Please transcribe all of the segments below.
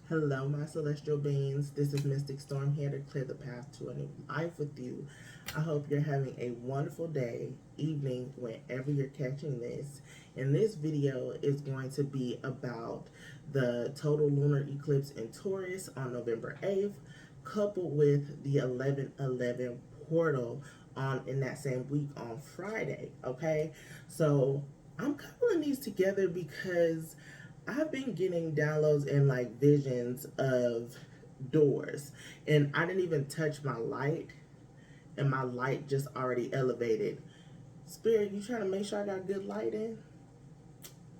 Hello, my celestial beings. This is Mystic Storm here to clear the path to a new life with you. I hope you're having a wonderful day, evening, whenever you're catching this. And this video is going to be about the total lunar eclipse in Taurus on November 8th, coupled with the 11/11 portal on in that same week on Friday. Okay, so I'm coupling these together because I've been getting downloads and like visions of doors, and I didn't even touch my light, and my light just already elevated. Spirit, you trying to make sure I got good lighting?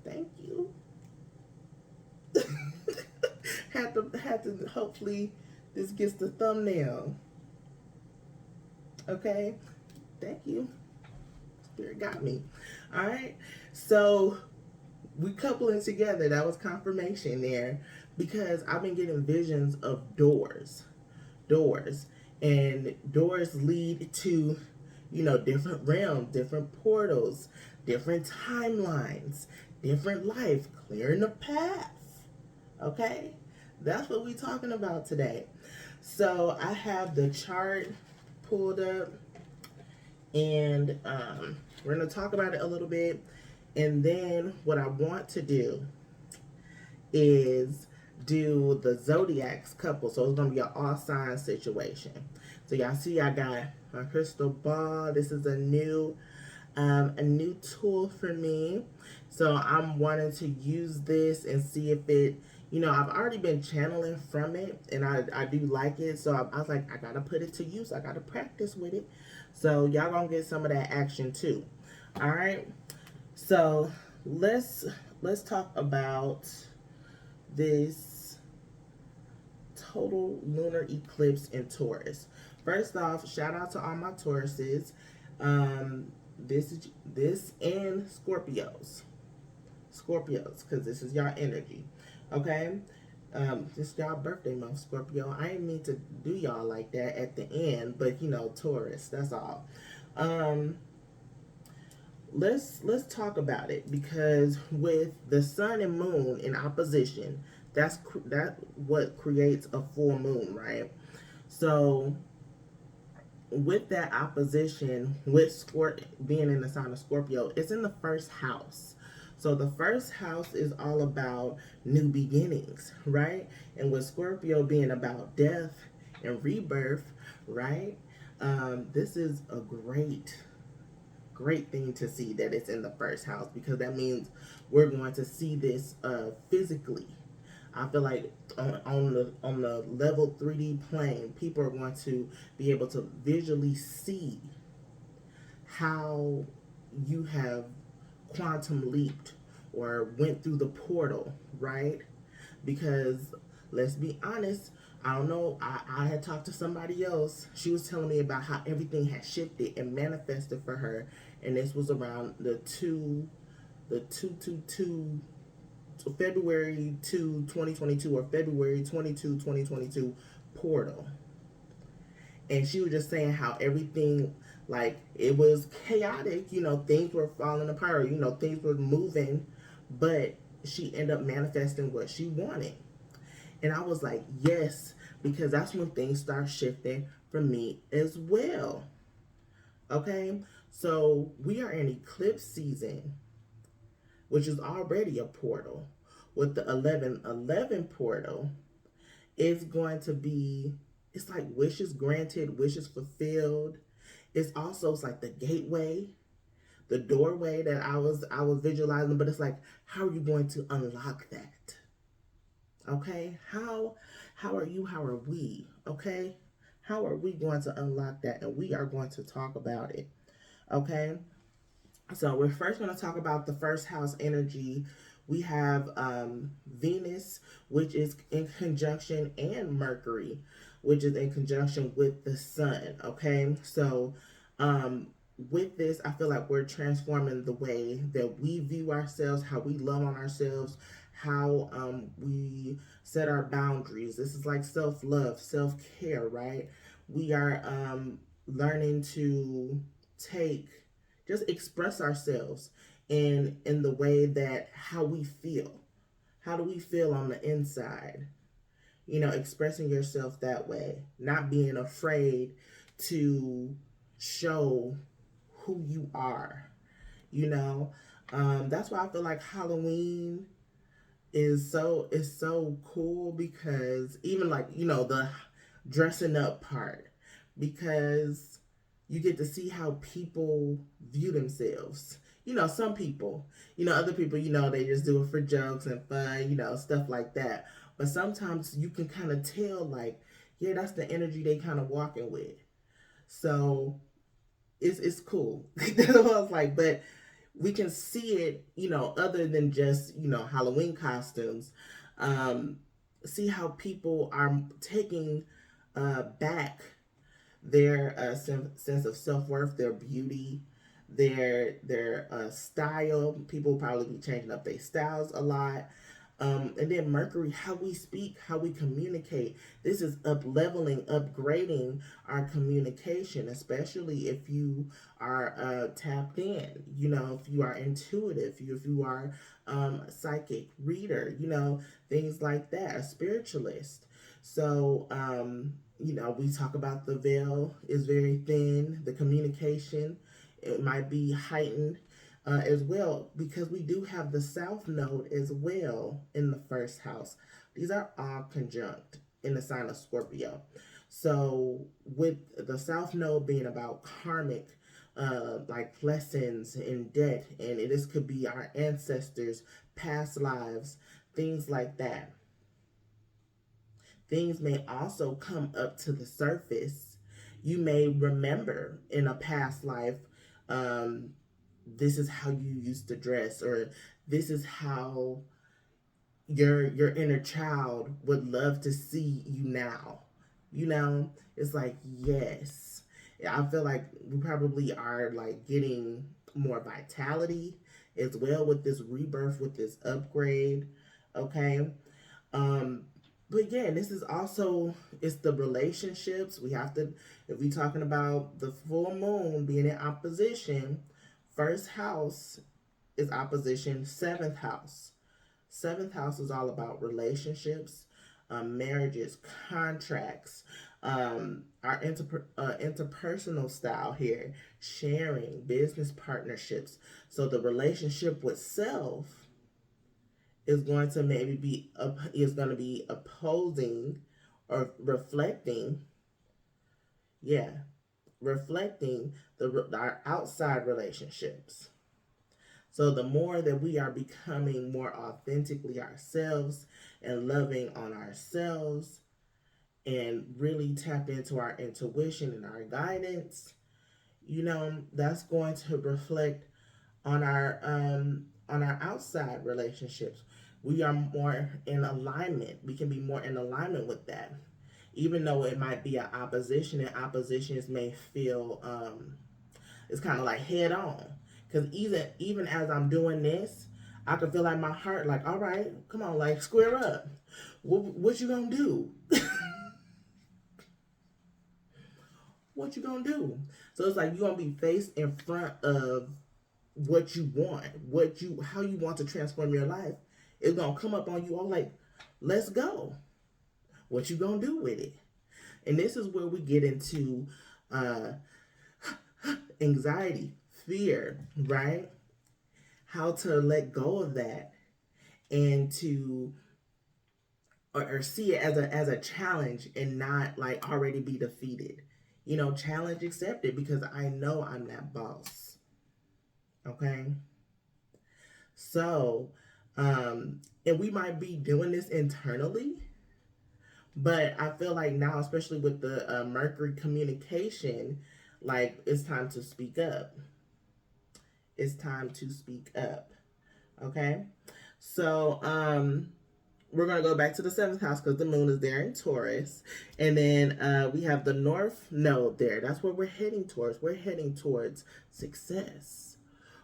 Thank you. had to hopefully this gets the thumbnail. Okay, thank you. Spirit got me. All right, so we coupling together. That was confirmation there because I've been getting visions of doors, and doors lead to, different realms, different portals, different timelines, different life, clearing the path. Okay, that's what we're talking about today. So I have the chart pulled up, and we're going to talk about it a little bit. And then what I want to do is do the zodiacs couple. So it's going to be an all sign situation. So y'all see I got my crystal ball. This is a new tool for me. So I'm wanting to use this and see if it, I've already been channeling from it, and I do like it. So I was like, I got to put it to use. I got to practice with it. So y'all going to get some of that action too. All right. So let's talk about this total lunar eclipse in Taurus. First off, shout out to all my Tauruses. This and Scorpios, because this is y'all energy. Okay. This y'all birthday month, Scorpio. I didn't mean to do y'all like that at the end, but Taurus. That's all. Let's talk about it, because with the sun and moon in opposition, that's what creates a full moon, right? So with that opposition, with being in the sign of Scorpio, it's in the first house. So the first house is all about new beginnings, right? And with Scorpio being about death and rebirth, right? This is a great thing to see that it's in the first house, because that means we're going to see this physically. I feel like on the level 3D plane, people are going to be able to visually see how you have quantum leaped or went through the portal, right? Because let's be honest, I don't know. I had talked to somebody else. She was telling me about how everything had shifted and manifested for her, and this was around the 222 February 2, 2022, or February 22, 2022 portal. And she was just saying how everything, like, it was chaotic, things were falling apart, things were moving, but she ended up manifesting what she wanted. And I was like, yes, because that's when things start shifting for me as well. Okay, so we are in eclipse season, which is already a portal. With the 11/11 portal, it's going to be, it's like wishes granted, wishes fulfilled. It's like the gateway, the doorway that I was visualizing, but it's like, how are you going to unlock that? Okay, how are you? How are we? Okay, how are we going to unlock that? And we are going to talk about it. Okay, so we're first going to talk about the first house energy. We have Venus, which is in conjunction, and Mercury, which is in conjunction with the sun. Okay, so with this, I feel like we're transforming the way that we view ourselves, how we love on ourselves, how we set our boundaries. This is like self-love, self-care, right? We are learning to just express ourselves in the way that how we feel. How do we feel on the inside? expressing yourself that way, not being afraid to show who you are, you know. That's why I feel like Halloween is so cool, because even like, the dressing up part, because you get to see how people view themselves. Some people, other people, they just do it for jokes and fun, stuff like that. But sometimes you can kind of tell, like, yeah, that's the energy they kind of walking with. So it's cool. That's what I was like. But we can see it, other than just, Halloween costumes. Um, See how people are taking back their sense of self worth, their beauty, their style. People will probably be changing up their styles a lot. And then Mercury, how we speak, how we communicate. This is up leveling, upgrading our communication, especially if you are tapped in. If you are intuitive, if you are psychic reader, things like that, a spiritualist. So, we talk about the veil is very thin, the communication, it might be heightened as well, because we do have the South Node as well in the first house. These are all conjunct in the sign of Scorpio. So, with the South Node being about karmic, like lessons in debt, and this could be our ancestors, past lives, things like that. Things may also come up to the surface. You may remember in a past life, um, this is how you used to dress, or this is how your inner child would love to see you now. It's like, yes. I feel like we probably are like getting more vitality as well with this rebirth, with this upgrade. Okay. Um, but yeah, this is also, it's the relationships. We have to, if we're talking about the full moon being in opposition, first house is opposition, seventh house. Seventh house is all about relationships, marriages, contracts, our interpersonal style here, sharing, business partnerships. So the relationship with self is going to maybe be is going to be opposing or reflecting, yeah, reflecting our outside relationships. So the more that we are becoming more authentically ourselves and loving on ourselves and really tap into our intuition and our guidance, that's going to reflect on our outside relationships. We are more in alignment. We can be more in alignment with that. Even though it might be an opposition, and oppositions may feel it's kind of like head on. Because even as I'm doing this, I can feel like my heart, like, all right, come on, like, square up. What you gonna do? What you gonna do? So it's like you're gonna be faced in front of what you want, how you want to transform your life. It's gonna come up on you all like, let's go. What you gonna do with it? And this is where we get into uh, anxiety, fear, right? How to let go of that and to or see it as a challenge and not like already be defeated. Challenge accepted, because I know I'm that boss. Okay. So, and we might be doing this internally, but I feel like now, especially with the Mercury communication, like it's time to speak up. It's time to speak up. Okay. So, we're going to go back to the seventh house because the moon is there in Taurus. And then we have the north node there. That's where we're heading towards. We're heading towards success.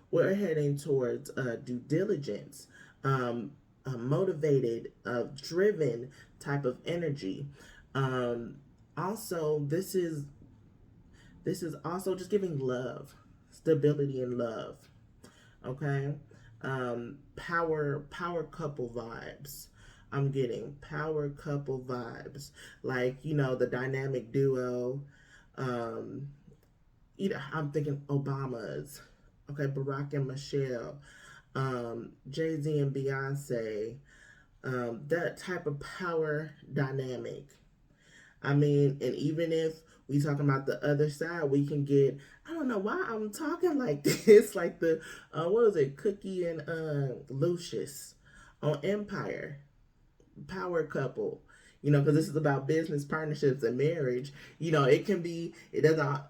We're heading towards due diligence, motivated, driven type of energy. Also, this is also just giving love, stability and love. Okay, power couple vibes. I'm getting power couple vibes, like, the dynamic duo. Um, I'm thinking Obamas, okay, Barack and Michelle, Jay-Z and Beyonce, that type of power dynamic. I mean, and even if we talking about the other side, we can get, I don't know why I'm talking like this, like the, what was it, Cookie and Lucius on Empire, power couple, because this is about business partnerships and marriage. It can be, it doesn't,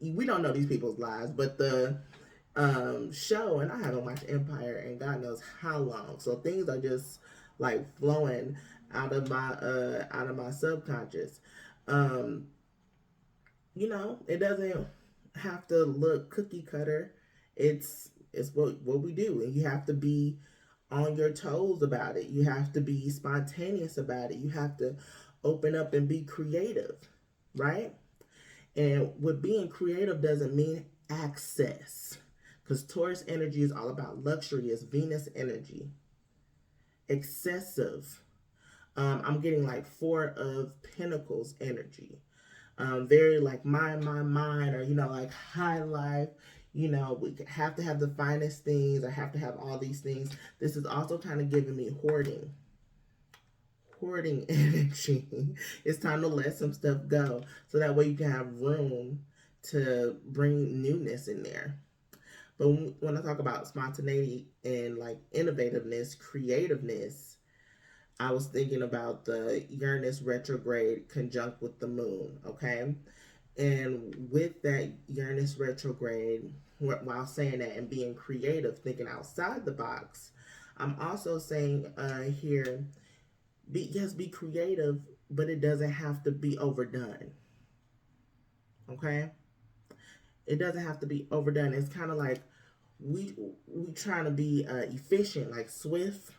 we don't know these people's lives, but the show, and I haven't watched Empire in God knows how long, so things are just like flowing out of my subconscious. um it doesn't have to look cookie cutter. It's what we do, and you have to be on your toes about it. You have to be spontaneous about it. You have to open up and be creative, right? And with being creative doesn't mean access, because Taurus energy is all about luxury. It's Venus energy, excessive. I'm getting like Four of Pentacles energy. Very like mind, or like high life. We have to have the finest things. I have to have all these things. This is also kind of giving me hoarding energy. It's time to let some stuff go, so that way you can have room to bring newness in there. But when I talk about spontaneity and like innovativeness, creativeness, I was thinking about the Uranus retrograde conjunct with the moon, okay? And with that Uranus retrograde, while saying that and being creative, thinking outside the box, I'm also saying here, be creative, but it doesn't have to be overdone, okay? It doesn't have to be overdone. It's kind of like we trying to be efficient, like swift,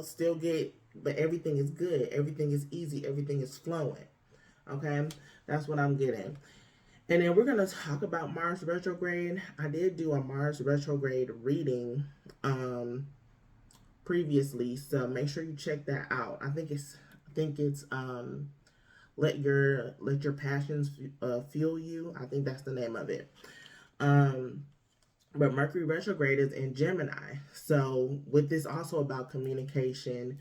still get, but everything is good, everything is easy, everything is flowing. Okay, that's what I'm getting. And then we're gonna talk about Mars retrograde. I did do a Mars retrograde reading previously, so make sure you check that out. I think it's let your passions fuel you. I think that's the name of it. um but Mercury retrograde is in Gemini. So, with this also about communication,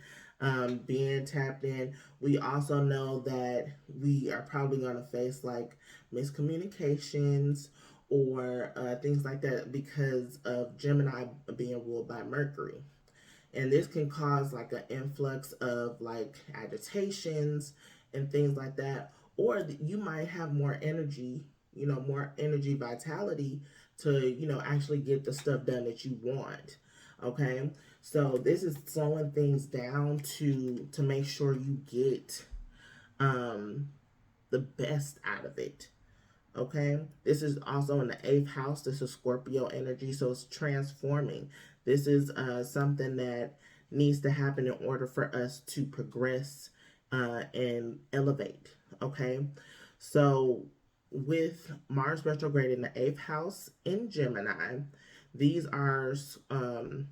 being tapped in, we also know that we are probably going to face like miscommunications or things like that because of Gemini being ruled by Mercury. And this can cause like an influx of like agitations and things like that. Or you might have more energy, more energy, vitality to, actually get the stuff done that you want. Okay, so this is slowing things down to make sure you get the best out of it. Okay, this is also in the 8th house. This is Scorpio energy, so it's transforming. This is something that needs to happen in order for us to progress and elevate. Okay, so with Mars retrograde in the 8th house in Gemini, these are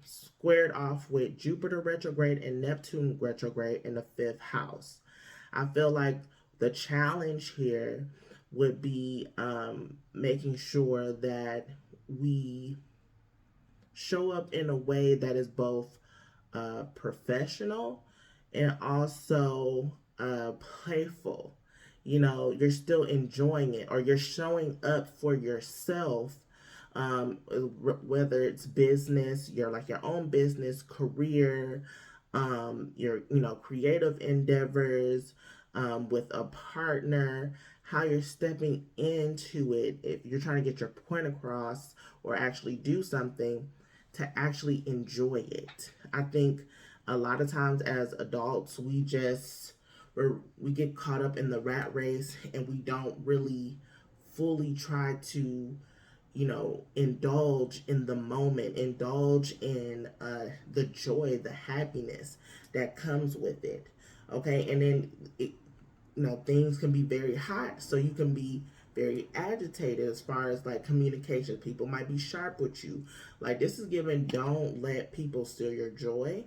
squared off with Jupiter retrograde and Neptune retrograde in the 5th house. I feel like the challenge here would be making sure that we show up in a way that is both professional and also playful. You're still enjoying it, or you're showing up for yourself, whether it's business, your own business, career, your creative endeavors, with a partner, how you're stepping into it. If you're trying to get your point across or actually do something, to actually enjoy it. I think a lot of times as adults, we get caught up in the rat race, and we don't really fully try to indulge in the moment, indulge in the joy, the happiness that comes with it. Okay, and then things can be very hot, so you can be very agitated as far as like communication. People might be sharp with you. Like, this is given, don't let people steal your joy.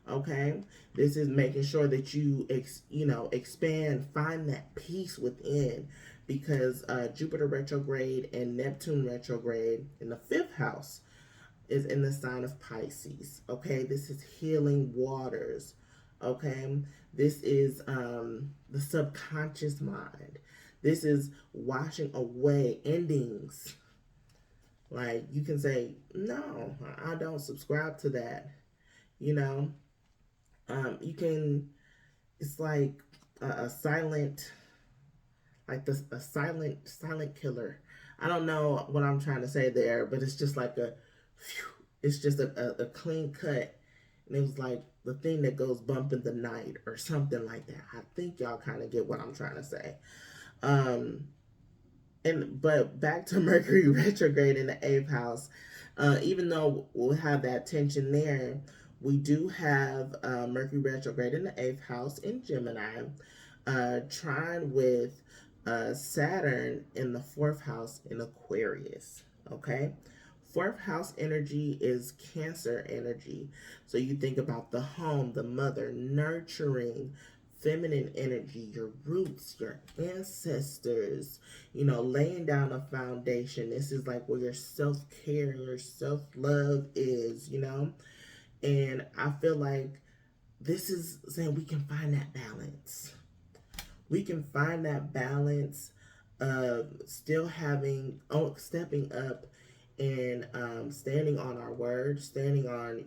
Okay, this is making sure that you expand, find that peace within, because Jupiter retrograde and Neptune retrograde in the fifth house is in the sign of Pisces. Okay, this is healing waters. Okay, this is the subconscious mind. This is washing away endings. Like, you can say, no, I don't subscribe to that. You know, you can, it's like a silent, like this, a silent killer. I don't know what I'm trying to say there, but it's just like it's just a clean cut. And it was like the thing that goes bump in the night or something like that. I think y'all kind of get what I'm trying to say. Um, but back to Mercury retrograde in the eighth house. Even though we'll have that tension there, we do have Mercury retrograde in the eighth house in Gemini, trine with Saturn in the fourth house in Aquarius. Okay, fourth house energy is Cancer energy. So you think about the home, the mother, nurturing, feminine energy, your roots, your ancestors, laying down a foundation. This is like where your self care and your self love is, And I feel like this is saying we can find that balance. We can find that balance of still stepping up and standing on our word, standing on,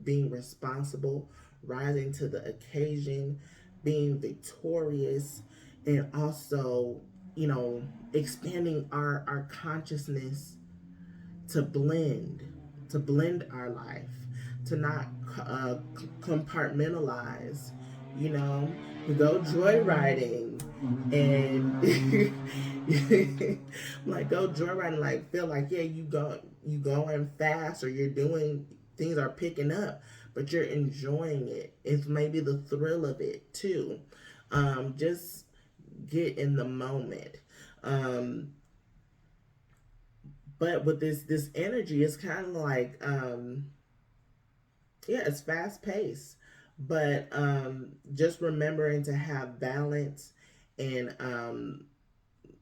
being responsible, rising to the occasion, being victorious, and also, expanding our consciousness to blend our life, to not compartmentalize, you know, go joyriding and like go joyriding, like feel like, yeah, you going fast, or you're doing things are picking up, but you're enjoying it. It's maybe the thrill of it too. Just get in the moment. But with this energy, it's kind of like yeah, it's fast paced, but just remembering to have balance, and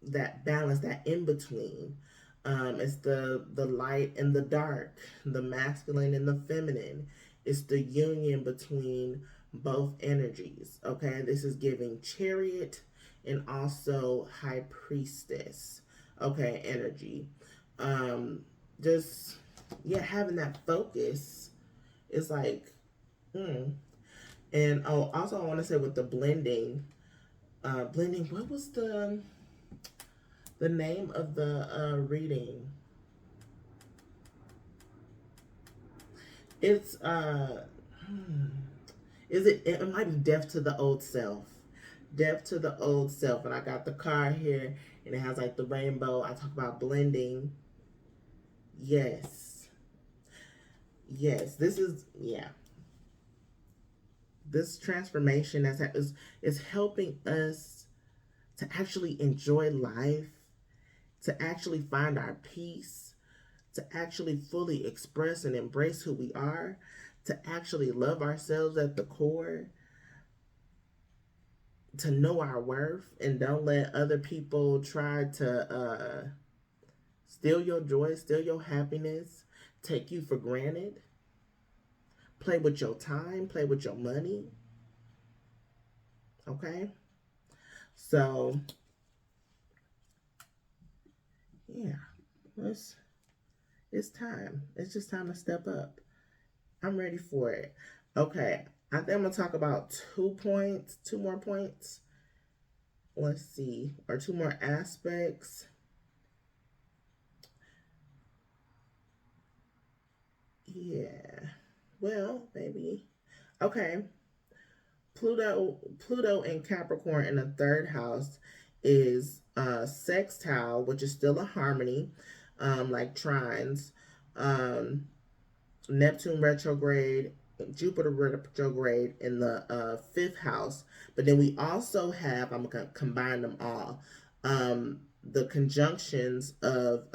that balance, that in between. It's the light and the dark, the masculine and the feminine. It's the union between both energies. Okay, this is giving chariot and also high priestess. Okay, energy. Just, yeah, having that focus is like, And oh, also I want to say with the blending. What was the name of the reading? It's is it? It might be death to the old self. Death to the old self. And I got the card here, and it has like the rainbow. I talk about blending. Yes. Yes. This is, yeah. This transformation is helping us to actually enjoy life, to actually find our peace, to actually fully express and embrace who we are, to actually love ourselves at the core, to know our worth, and don't let other people try to steal your joy, steal your happiness, take you for granted, play with your time, play with your money. Okay? So, yeah, it's time. It's just time to step up. I'm ready for it. Okay, I think I'm gonna talk about 2 points, 2 more points. Let's see, or 2 more aspects. Yeah. Well, maybe. Okay. Pluto and Capricorn in the third house is sextile, which is still a harmony, like trines. Neptune retrograde, Jupiter retrograde in the fifth house. But then we also have, I'm going to combine them all, the conjunctions of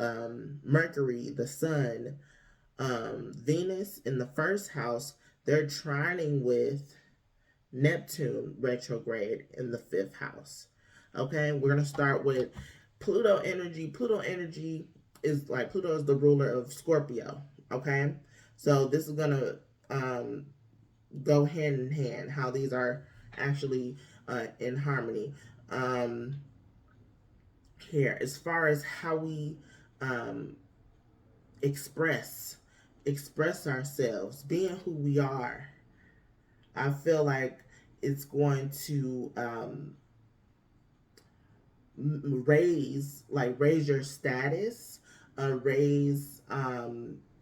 Mercury, the Sun, Venus in the first house, they're trining with Neptune retrograde in the 5th house. Okay, we're going to start with Pluto energy. Pluto energy is like, Pluto is the ruler of Scorpio. Okay, so this is going to go hand in hand, how these are actually in harmony. Here, as far as how we um, express ourselves, being who we are, I feel like it's going to raise your status, raise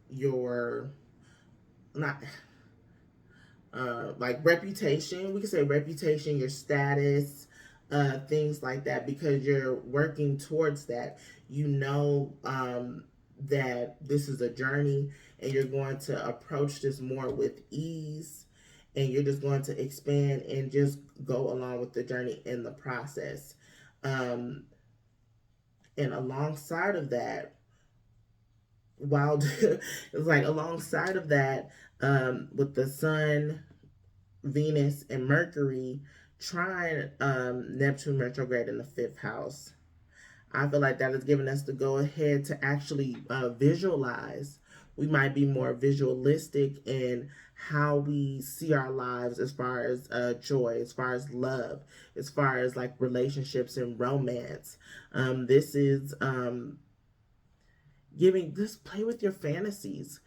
your, not like reputation. We can say reputation, your status, things like that, because you're working towards that. You know that this is a journey, and you're going to approach this more with ease, and you're just going to expand and just go along with the journey in the process. Um, and alongside of that, while it's like alongside of that, with the sun, Venus, and Mercury trine Neptune retrograde in the 5th house, I feel like that is giving us the go ahead to actually visualize. We might be more visualistic in how we see our lives, as far as joy, as far as love, as far as like relationships and romance. This is giving, just play with your fantasies,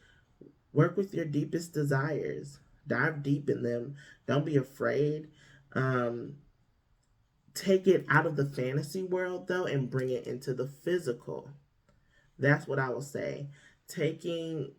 work with your deepest desires, dive deep in them. Don't be afraid. Um, Take it out of the fantasy world though and bring it into the physical. That's what I will say. Taking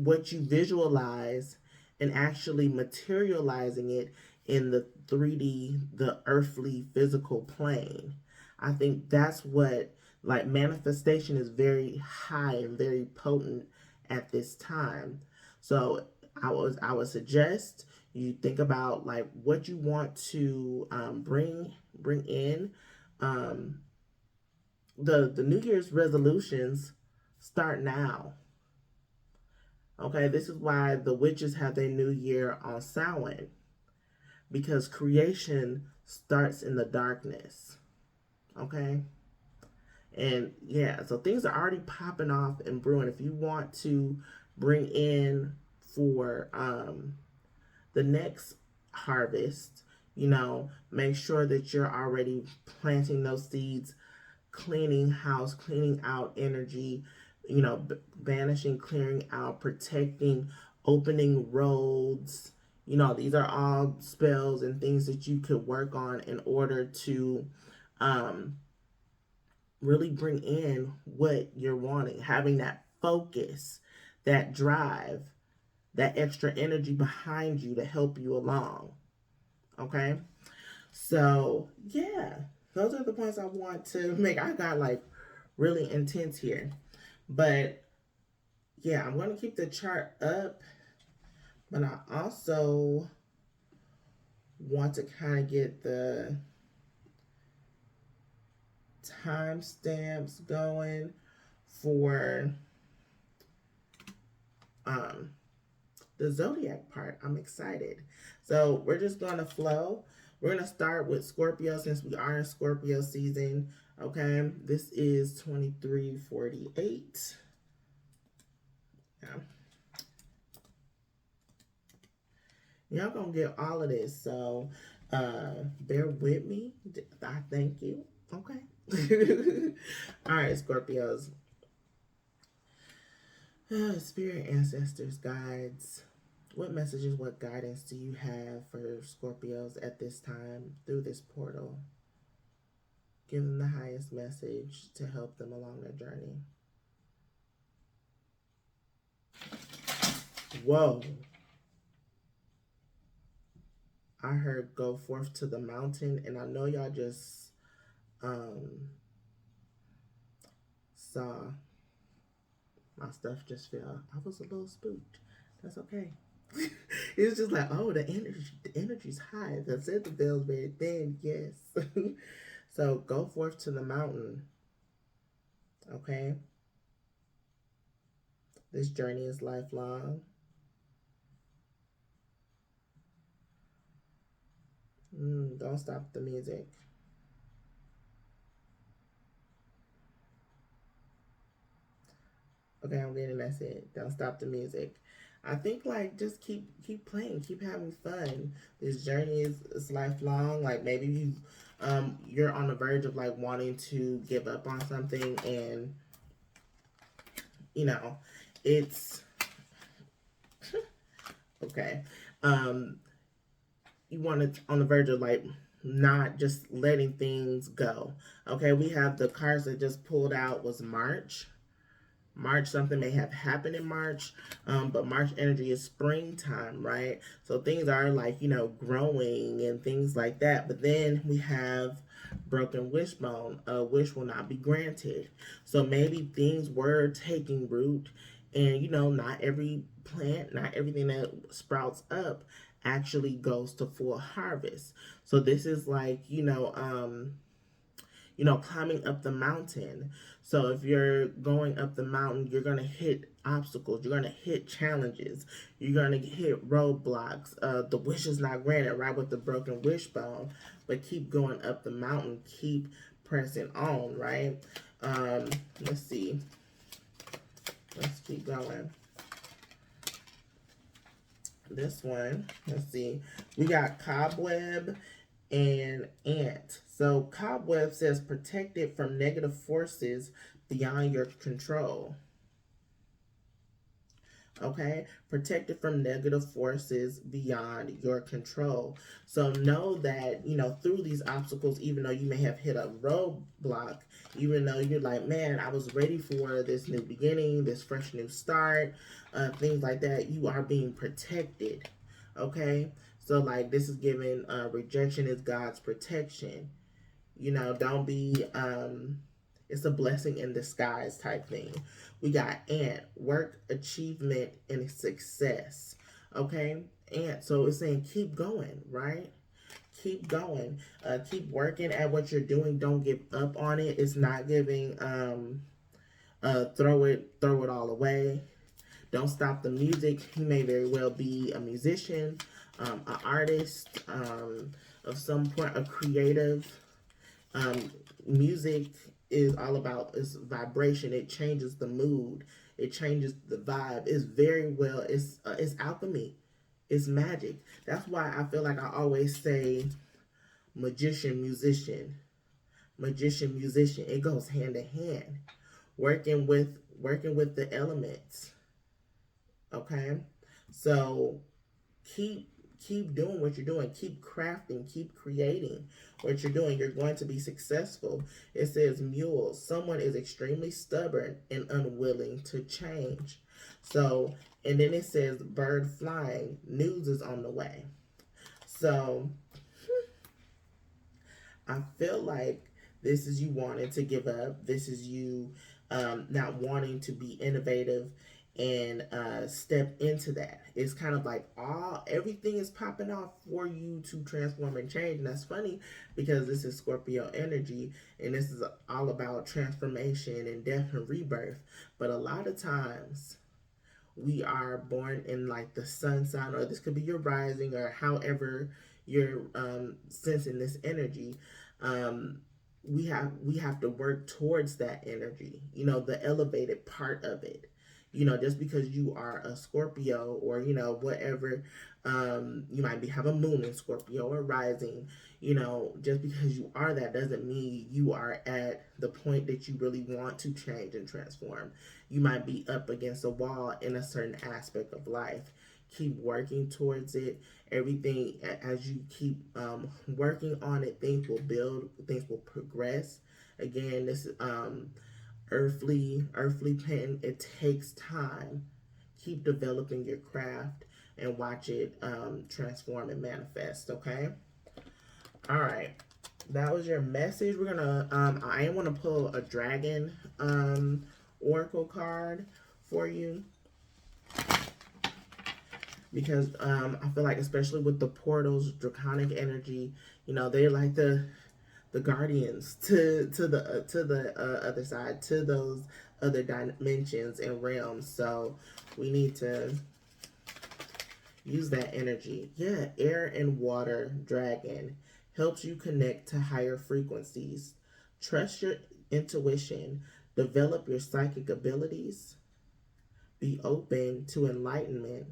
what you visualize and actually materializing it in the 3D, the earthly physical plane. I think that's what, like, manifestation is very high and very potent at this time. So I would suggest you think about like what you want to bring in. Um, the New Year's resolutions start now. Okay, this is why the witches have their new year on Samhain, because creation starts in the darkness. Okay, and yeah, so things are already popping off and brewing. If you want to bring in for the next harvest, make sure that you're already planting those seeds, cleaning house, cleaning out energy, banishing, clearing out, protecting, opening roads. These are all spells and things that you could work on in order to um, really bring in what you're wanting, having that focus, that drive, that extra energy behind you to help you along. Okay? So, yeah, those are the points I want to make. I got like really intense here. But yeah, I'm going to keep the chart up, but I also want to kind of get the timestamps going for the zodiac part. I'm excited. So we're just going to flow. We're going to start with Scorpio since we are in Scorpio season. Okay, this is 2348. Yeah. Y'all gonna get all of this, so bear with me. I thank you. Okay. All right, Scorpios. Spirit, ancestors, guides. What messages, what guidance do you have for Scorpios at this time through this portal? Give them the highest message to help them along their journey. Whoa. I heard go forth to the mountain, and I know y'all just saw my stuff just fell. I was a little spooked. That's okay. It's just like, oh, the energy's high. The said the veil's very thin. Yes. So go forth to the mountain. Okay. This journey is lifelong. Don't stop the music. Okay, I'm getting that's it. Don't stop the music. I think like just keep playing, keep having fun. This journey is lifelong. Like maybe you're on the verge of like wanting to give up on something, and you know it's okay. You want to on the verge of like not just letting things go. Okay, we have the cards that just pulled out was March, something may have happened in March, but March energy is springtime, right? So things are like, growing and things like that. But then we have broken wishbone. A wish will not be granted. So maybe things were taking root, and, not every plant, not everything that sprouts up actually goes to full harvest. So this is like, climbing up the mountain. So if you're going up the mountain, you're going to hit obstacles, you're going to hit challenges, you're going to hit roadblocks. The wish is not granted, right, with the broken wishbone, but keep going up the mountain, keep pressing on, right? Let's see. Let's keep going. This one, let's see. We got cobweb and ant. So cobweb says protected from negative forces beyond your control. Okay, protected from negative forces beyond your control. So know that, through these obstacles, even though you may have hit a roadblock, even though you're like, man, I was ready for this new beginning, this fresh new start, things like that, you are being protected. Okay, so like this is giving rejection is God's protection. Don't be it's a blessing in disguise type thing. We got ant, work, achievement, and success. Okay, ant. So it's saying keep going, right? Keep going. Keep working at what you're doing. Don't give up on it. It's not giving throw it all away. Don't stop the music. You may very well be a musician, an artist, of some point, a creative. Music is all about its vibration. It changes the mood. It changes the vibe. It's very well. It's alchemy. It's magic. That's why I feel like I always say magician, musician, magician, musician. It goes hand in hand. Working with the elements. Okay, so keep doing what you're doing. Keep crafting. Keep creating what you're doing. You're going to be successful. It says mule. Someone is extremely stubborn and unwilling to change. So, and then it says bird flying. News is on the way. So, I feel like this is you wanting to give up. This is you not wanting to be innovative and step into that. It's kind of like everything is popping off for you to transform and change. And that's funny because this is Scorpio energy and this is all about transformation and death and rebirth. But a lot of times we are born in like the sun sign, or this could be your rising, or however you're sensing this energy. We have to work towards that energy, the elevated part of it. Just because you are a Scorpio, or whatever, you might have a moon in Scorpio or rising, just because you are that doesn't mean you are at the point that you really want to change and transform. You might be up against a wall in a certain aspect of life. Keep working towards it. Everything, as you keep working on it, things will build, things will progress. Again, this earthly pen, it takes time. Keep developing your craft and watch it transform and manifest. Okay, all right, that was your message. We're gonna I want to pull a dragon oracle card for you, because I feel like, especially with the portals, draconic energy, they're like the guardians to the other side, to those other dimensions and realms. So we need to use that energy. Yeah, air and water dragon. helps you connect to higher frequencies. Trust your intuition, develop your psychic abilities, be open to enlightenment,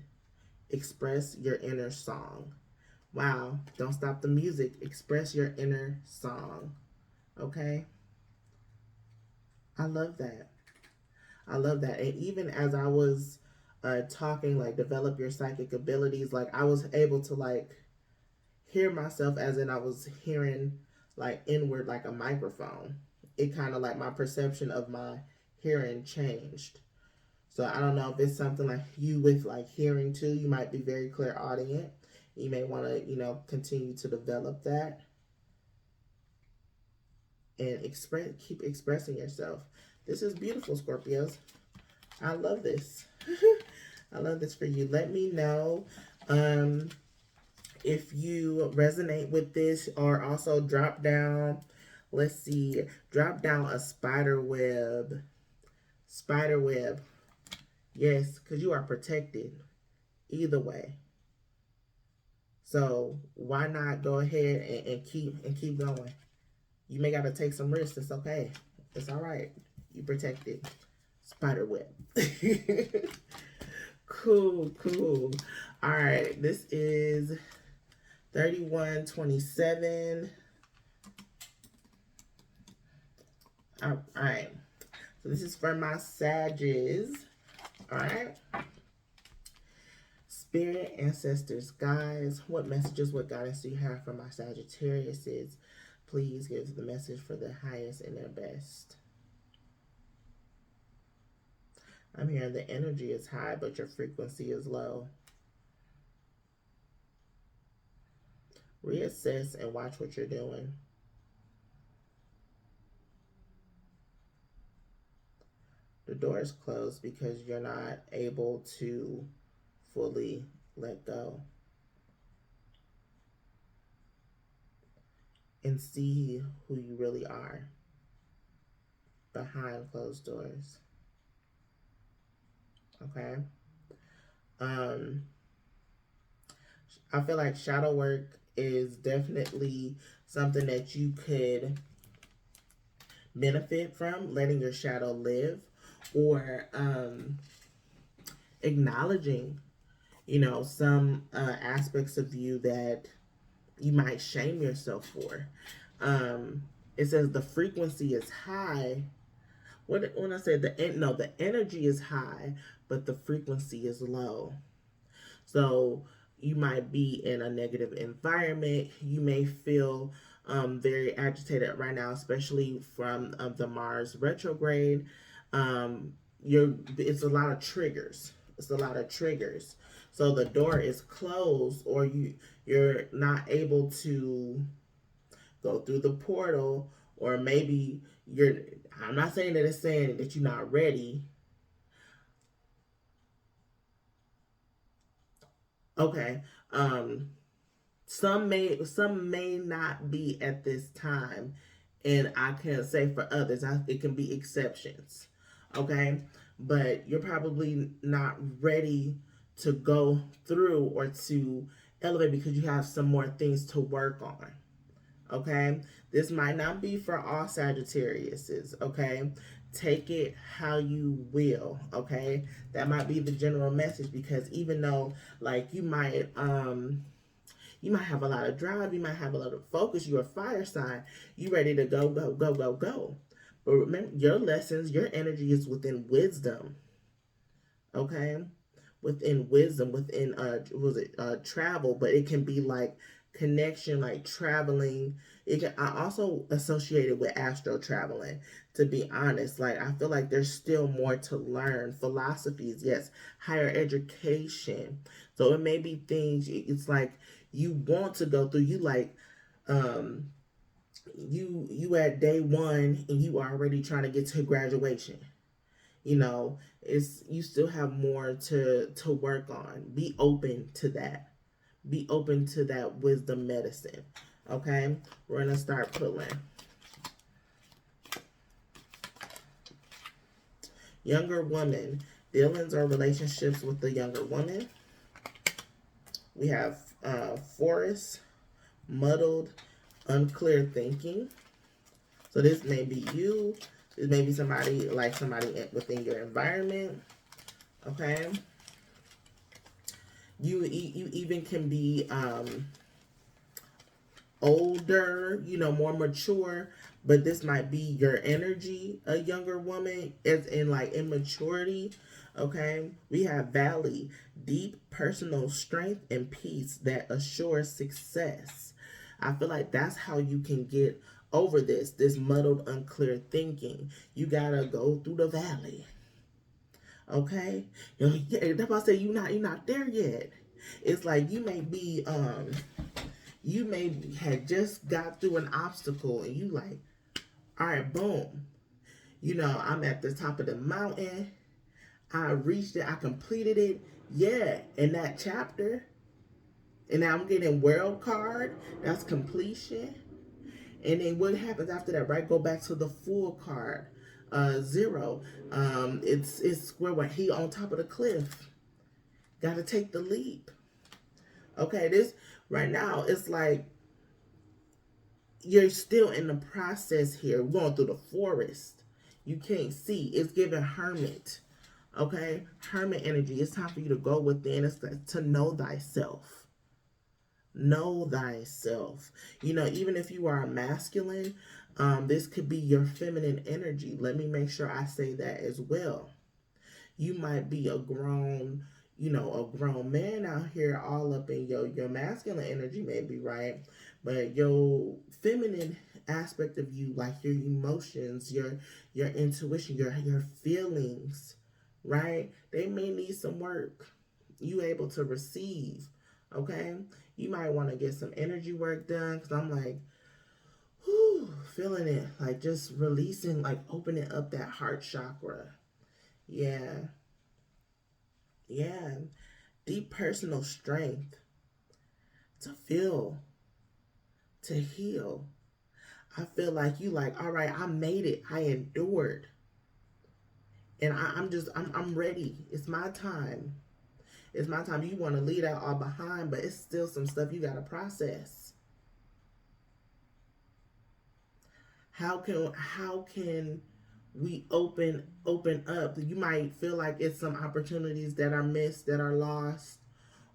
express your inner song. Wow, don't stop the music, express your inner song. Okay? I love that. I love that. And even as I was talking, like, develop your psychic abilities, like, I was able to, like, hear myself as in I was hearing, like, inward, like a microphone. It kind of, like, my perception of my hearing changed. So I don't know if it's something like you with, like, hearing too. You might be very clairaudient. You may want to, continue to develop that and keep expressing yourself. This is beautiful, Scorpios. I love this. I love this for you. Let me know if you resonate with this, or also drop down. Let's see. Drop down a spider web. Spider web. Yes, because you are protected either way. So why not go ahead and keep going? You may gotta take some risks. It's okay. It's all right. You protected. Spider web. Cool. All right. This is 3127. All right. So this is for my Sages. All right. Spirit, ancestors, guys, what messages, what guidance do you have for my Sagittariuses? Please give the message for the highest and their best. I'm hearing the energy is high, but your frequency is low. Reassess and watch what you're doing. The door is closed because you're not able to fully let go and see who you really are behind closed doors. Okay. I feel like shadow work is definitely something that you could benefit from, letting your shadow live, or acknowledging, some aspects of you that you might shame yourself for. It says the frequency is high. When I say the energy is high, but the frequency is low. So you might be in a negative environment. You may feel very agitated right now, especially from the Mars retrograde. It's a lot of triggers. So the door is closed, or you're not able to go through the portal, or maybe I'm not saying that it's saying that you're not ready. Okay. Some may not be at this time, and I can't say for others. It can be exceptions. Okay, but you're probably not ready to go through or to elevate because you have some more things to work on. Okay, this might not be for all Sagittariuses. Okay, take it how you will. Okay, that might be the general message, because even though, like, you might have a lot of drive, you might have a lot of focus, you're a fire sign, you ready to go. But remember, your lessons, your energy is within wisdom. Okay, within wisdom, within travel, but it can be like connection, like traveling. I also associate it with astro traveling, to be honest. Like, I feel like there's still more to learn. Philosophies, yes, higher education. So it may be things, it's like you want to go through. You like you at day one and you are already trying to get to graduation. You still have more to work on. Be open to that. Be open to that wisdom medicine. Okay, we're gonna start pulling. Younger woman, dealings or relationships with the younger woman. We have forest, muddled, unclear thinking. So this may be you. This may be somebody, like somebody within your environment. Okay. You even can be older, you know, more mature, but this might be your energy, a younger woman, as in like immaturity. Okay, we have valley, deep personal strength and peace that assures success. I feel like that's how you can get over this muddled, unclear thinking. You gotta go through the valley. Okay, yeah, that's why I say you're not there yet. It's like you may had just got through an obstacle and you like, all right, boom. You know, I'm at the top of the mountain. I reached it. I completed it. Yeah, in that chapter. And now I'm getting world card. That's completion. And then what happens after that, right? Go back to the full card. 0. It's square one. He on top of the cliff. Gotta take the leap. Okay, this right now, it's like you're still in the process here. We're going through the forest. You can't see. It's giving hermit. Okay? Hermit energy. It's time for you to go within. It's to know thyself. Know thyself. You know, even if you are a masculine, this could be your feminine energy. Let me make sure I say that as well. You might be a grown, you know, a grown man out here all up in your masculine energy maybe, right? But your feminine aspect of you, like your emotions, your intuition, your feelings, right? They may need some work. You able to receive, okay? You might want to get some energy work done, because I'm like, whew, feeling it, like just releasing, like opening up that heart chakra. Yeah. Yeah. Deep personal strength to feel, to heal. I feel like you like, all right, I made it. I endured. And I'm ready. It's my time. It's my time. You want to leave that all behind, but it's still some stuff you got to process. How can we open up? You might feel like it's some opportunities that are missed, that are lost,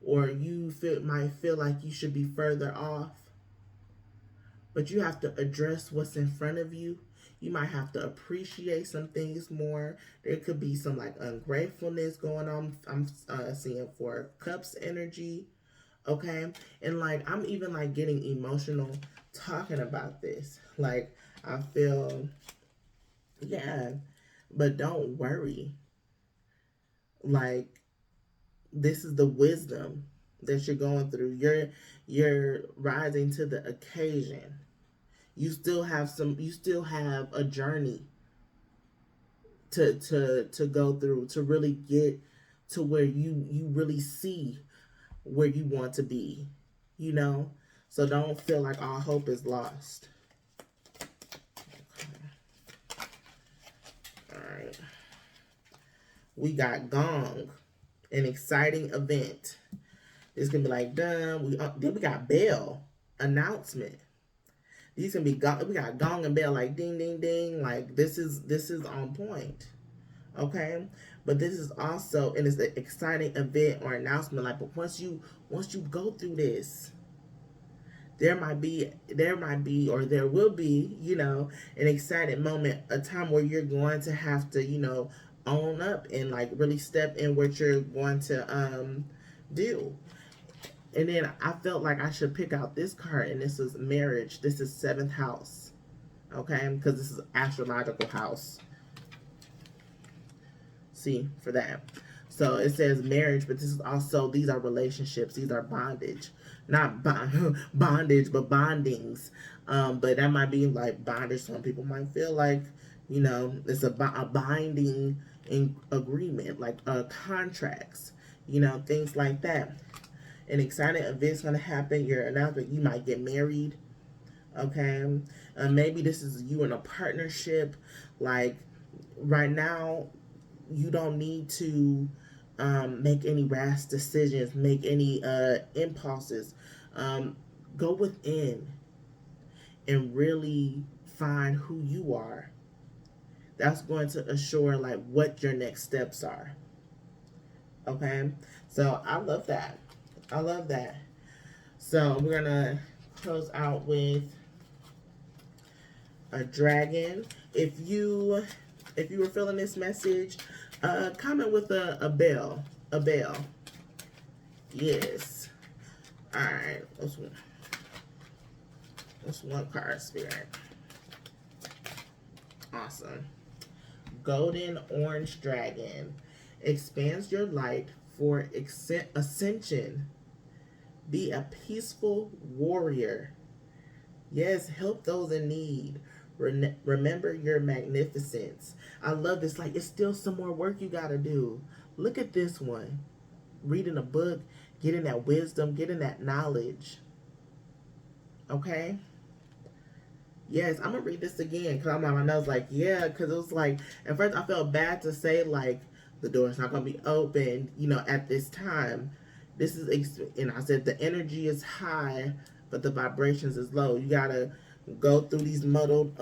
or you might feel like you should be further off. But you have to address what's in front of you. You might have to appreciate some things more. There could be some like ungratefulness going on. I'm seeing 4 cups energy. Okay. And like, I'm even like getting emotional talking about this. Like, I feel, yeah, but don't worry. Like, this is the wisdom that you're going through. You're rising to the occasion. You still have a journey to go through, to really get to where you really see where you want to be, you know? So don't feel like all hope is lost. Okay. All right. We got gong, an exciting event. This can be like done. Then we got bell, announcement. These can be we got gong and bell, like ding ding ding, like this is on point. Okay, but this is also, and it's an exciting event or announcement. Like, but once you go through this, there might be or there will be, you know, an exciting moment, a time where you're going to have to, you know, own up and like really step in what you're going to do. And then I felt like I should pick out this card, and this is marriage. This is 7th house, okay? Because this is astrological house. See, for that. So it says marriage, but this is also, these are relationships. These are bondage. Not bondage, but bondings. But that might be like bondage. Some people might feel like, you know, it's a binding in agreement, like contracts, you know, things like that. An exciting event's going to happen. Your announcement, you might get married. Okay. Maybe this is you in a partnership. Like right now, you don't need to make any rash decisions, make any impulses. Go within. and really find who you are, that's going to assure like what your next steps are. Okay, so I love that. I love that. So we're gonna close out with a dragon. If you were feeling this message, comment with a bell. A bell. Yes. All right. What's one card, Spirit? Awesome. Golden Orange Dragon expands your light for ascension. Be a peaceful warrior. Yes, help those in need. Remember your magnificence. I love this. Like, it's still some more work you got to do. Look at this one. Reading a book, getting that wisdom, getting that knowledge. Okay? Yes, I'm going to read this again because I'm on my nose like, yeah, because it was like, at first I felt bad to say, like, the door's not going to be open, at this time. This is, and I said the energy is high, but the vibrations is low. You got to go through these muddled,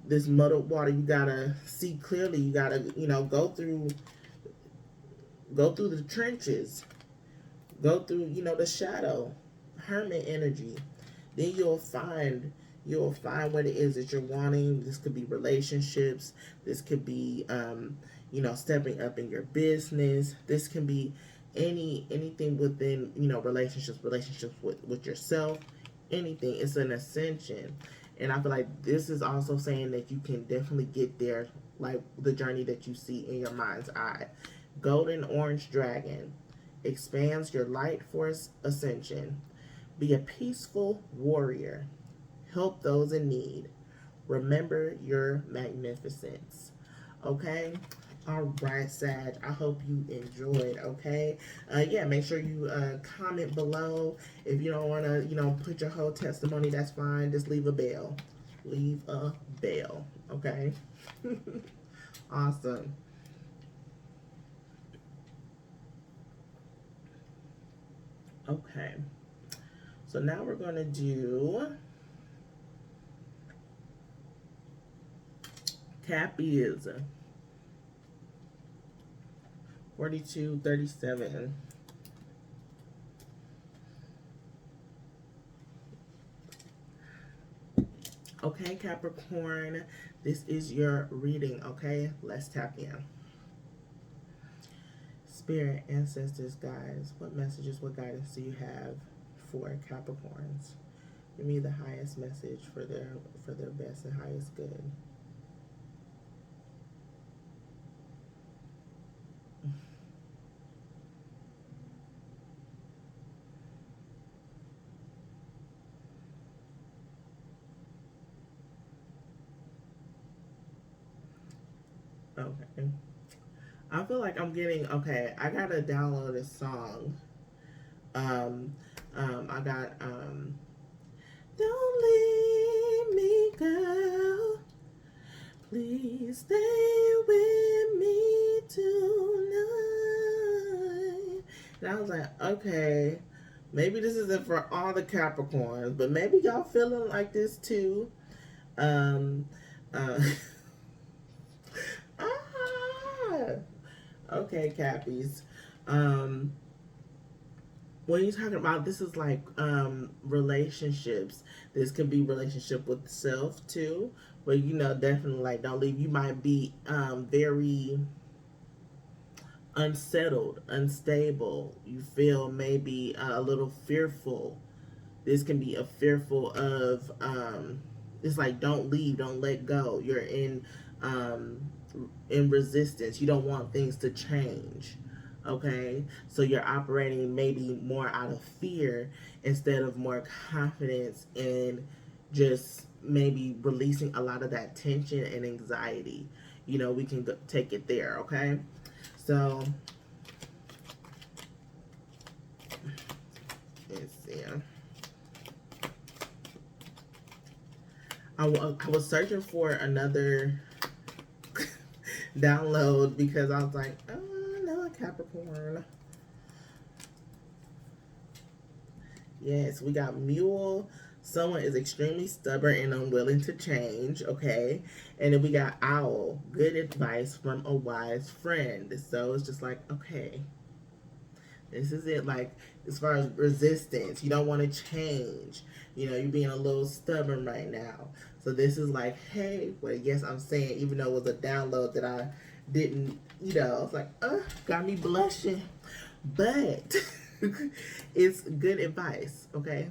this muddled water. You got to see clearly. You got to, go through the trenches. Go through, the shadow, hermit energy. Then you'll find what it is that you're wanting. This could be relationships. This could be, stepping up in your business. This can be anything within, relationships with yourself, anything. It's an ascension. And I feel like this is also saying that you can definitely get there, like the journey that you see in your mind's eye. Golden Orange Dragon expands your light for ascension. Be a peaceful warrior. Help those in need. Remember your magnificence. Okay? All right, Sag. I hope you enjoyed, okay? Make sure you comment below. If you don't want to, put your whole testimony, that's fine. Just leave a bell. Leave a bell, okay? Awesome. Okay. So now we're going to do Cappies. 4237. Okay, Capricorn, this is your reading, okay? Let's tap in. Spirit, ancestors, guides, what messages, what guidance do you have for Capricorns? Give me the highest message for their best and highest good. Okay. I feel like I'm getting, okay, I gotta download a song. I got, don't leave me, girl. Please stay with me tonight. And I was like, okay, maybe this isn't for all the Capricorns, but maybe y'all feeling like this too. Okay, Cappies. When you're talking about, this is like relationships. This could be relationship with self too. But definitely like don't leave. You might be very unsettled, unstable. You feel maybe a little fearful. This can be a fearful of it's like don't leave, don't let go. You're in resistance. You don't want things to change. Okay, so you're operating maybe more out of fear instead of more confidence and just maybe releasing a lot of that tension and anxiety. We can take it there. Okay, so let's see. I was searching for another download because I was like, oh, no, Capricorn. Yes, we got Mule Someone is extremely stubborn and unwilling to change, okay? And then we got Owl, good advice from a wise friend. So it's just like, okay, this is it. Like, as far as resistance, you don't want to change. You know, you're being a little stubborn right now. So this is like, hey, well, yes, I'm saying, even though it was a download that I didn't, I was like, got me blushing. But it's good advice, okay?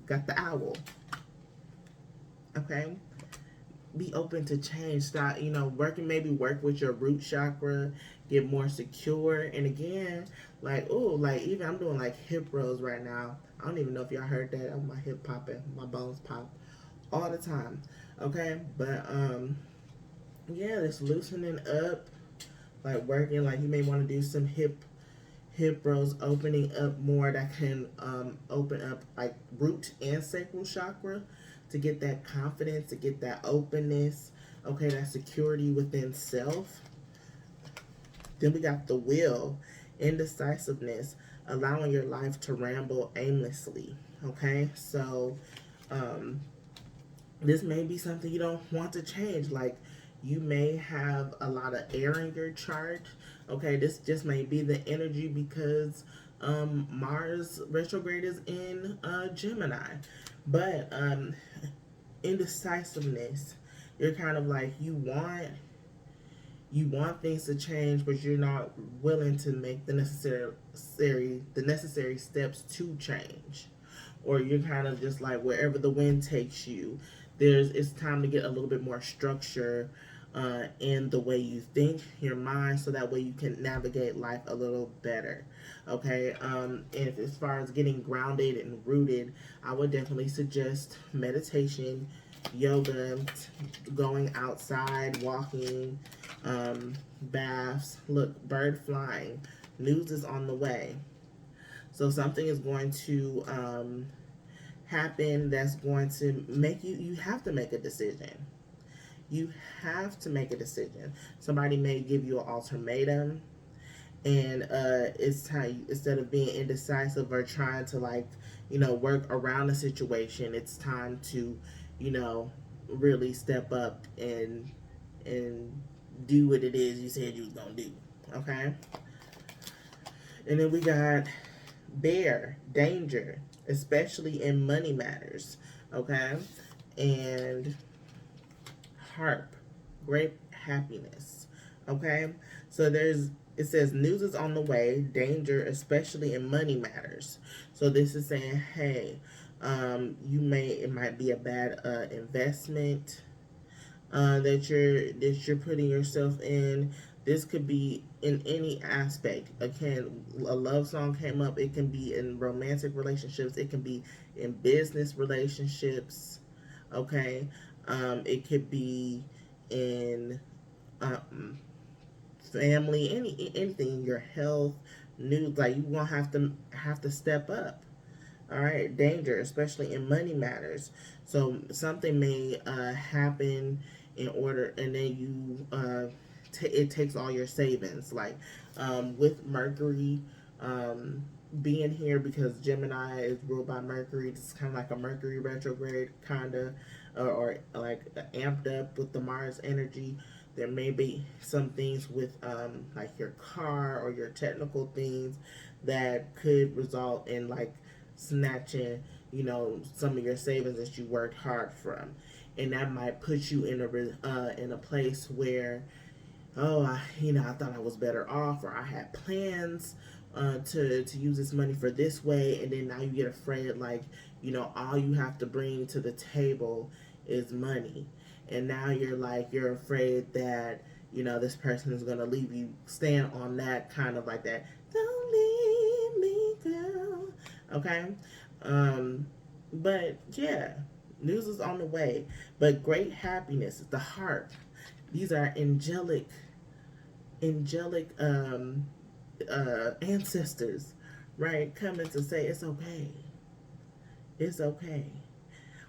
Got the Owl. Okay? Be open to change. Stop, maybe work with your root chakra, get more secure. And again, like, even I'm doing like hip rolls right now. I don't even know if y'all heard that. Oh, my hip popping, my bones pop all the time. Okay? But yeah, it's loosening up, like working, like you may want to do some hip rolls, opening up more, that can open up like root and sacral chakra, to get that confidence, to get that openness, okay, that security within self. Then we got the Wheel, indecisiveness, allowing your life to ramble aimlessly, okay? So this may be something you don't want to change. Like, you may have a lot of air in your chart. Okay, this just may be the energy because Mars retrograde is in Gemini. But indecisiveness, you're kind of like, you want things to change, but you're not willing to make the necessary steps to change. Or you're kind of just like, wherever the wind takes you, it's time to get a little bit more structure in the way you think, your mind, so that way you can navigate life a little better. Okay, and as far as getting grounded and rooted, I would definitely suggest meditation, yoga, going outside, walking, baths. Look, bird flying. News is on the way. So something is going to happen that's going to make you have to make a decision. You have to make a decision. Somebody may give you an ultimatum, and it's time, instead of being indecisive or trying to work around the situation, it's time to really step up and do what it is you said you was gonna do. Okay. And then we got Bear, danger, especially in money matters. Okay. And Harp, great happiness. Okay. So it says news is on the way, danger, especially in money matters. So this is saying, hey, it might be a bad investment that you're putting yourself in. This could be in any aspect. Again, a love song came up. It can be in romantic relationships. It can be in business relationships. Okay, it could be in family, anything. Your health, news. Like, you won't have to step up. All right, danger, especially in money matters. So something may happen in order, and then you it takes all your savings. Like with Mercury being here, because Gemini is ruled by Mercury. It's kind of like a Mercury retrograde, kind of, or like amped up with the Mars energy. There may be some things with like your car or your technical things that could result in like snatching, some of your savings that you worked hard from, and that might put you in a place where, I thought I was better off, or I had plans to use this money for this way, and then now you get afraid, like, all you have to bring to the table is money, and now you're afraid that this person is gonna leave you, stand on that kind of like that, don't leave me, girl. Okay, but yeah, news is on the way, but great happiness, the heart. These are angelic ancestors, right? Coming to say it's okay. It's okay.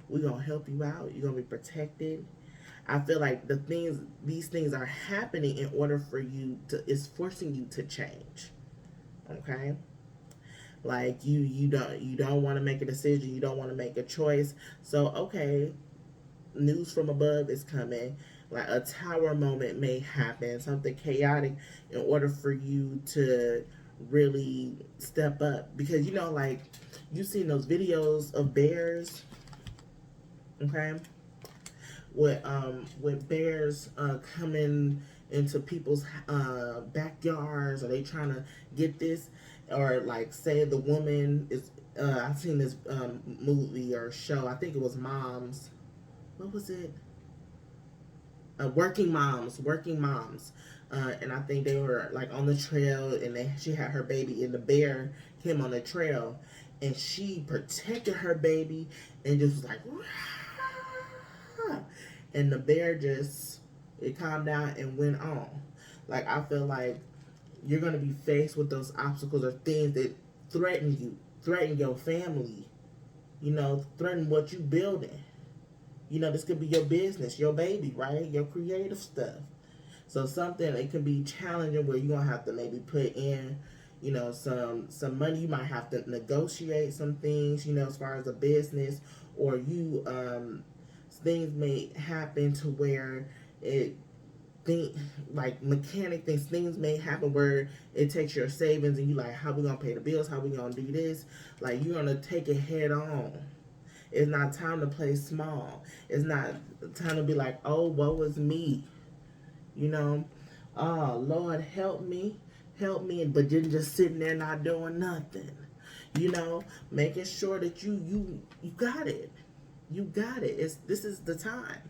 We're gonna help you out. You're gonna be protected. I feel like these things are happening in order for you to, it's forcing you to change. Okay? Like you don't want to make a decision, you don't want to make a choice. So okay, news from above is coming. Like a tower moment may happen, something chaotic, in order for you to really step up. Because you know, like you've seen those videos of bears, okay? With bears coming into people's backyards, or they trying to get this, or like say the woman is. I've seen this movie or show. I think it was Moms. What was it? Working moms, and I think they were like on the trail, and she had her baby, and the bear came on the trail, and she protected her baby, and just was like, "Rah!" And the bear just it calmed down and went on. Like I feel like you're gonna be faced with those obstacles or things that threaten you, threaten your family, threaten what you building. This could be your business, your baby, right? Your creative stuff. So something it can be challenging where you're gonna have to maybe put in, some money. You might have to negotiate some things, as far as a business, or things may happen to where it think like mechanic things may happen where it takes your savings, and you like, how we gonna pay the bills? How we gonna do this? Like you're gonna take it head on. It's not time to play small. It's not time to be like, oh, woe is me. Oh, Lord, help me. Help me. But you're just sitting there not doing nothing. Making sure that you got it. You got it. This is the time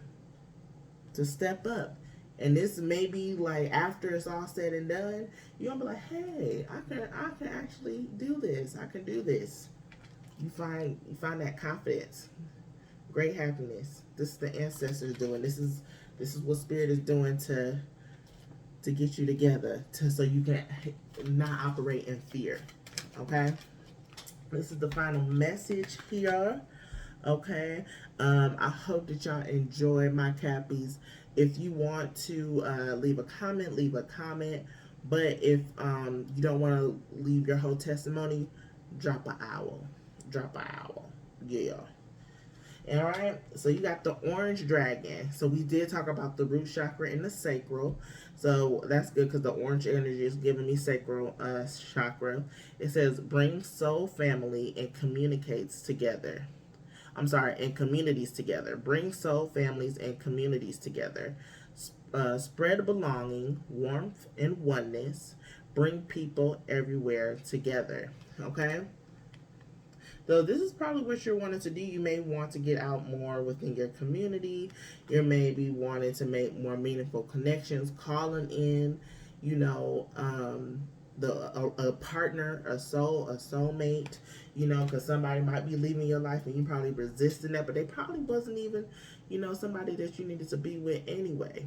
to step up. And this may be like after it's all said and done, you're gonna be like, hey, I can actually do this. I can do this. You find that confidence, great happiness. This is the ancestors doing. This is what spirit is doing to get you together, so you can not operate in fear. Okay, this is the final message here. Okay, I hope that y'all enjoy my Cappies. If you want to leave a comment, leave a comment. But if you don't want to leave your whole testimony, drop an owl. Yeah. All right. So you got the orange dragon. So we did talk about the root chakra and the sacral. So that's good because the orange energy is giving me sacral chakra. It says bring soul family and communicates together. And communities together. Bring soul families and communities together. Spread belonging, warmth, and oneness. Bring people everywhere together. Okay? So this is probably what you're wanting to do. You may want to get out more within your community. You may be wanting to make more meaningful connections, calling in, a partner, a soulmate, because somebody might be leaving your life and you probably resisting that, but they probably wasn't even, somebody that you needed to be with anyway.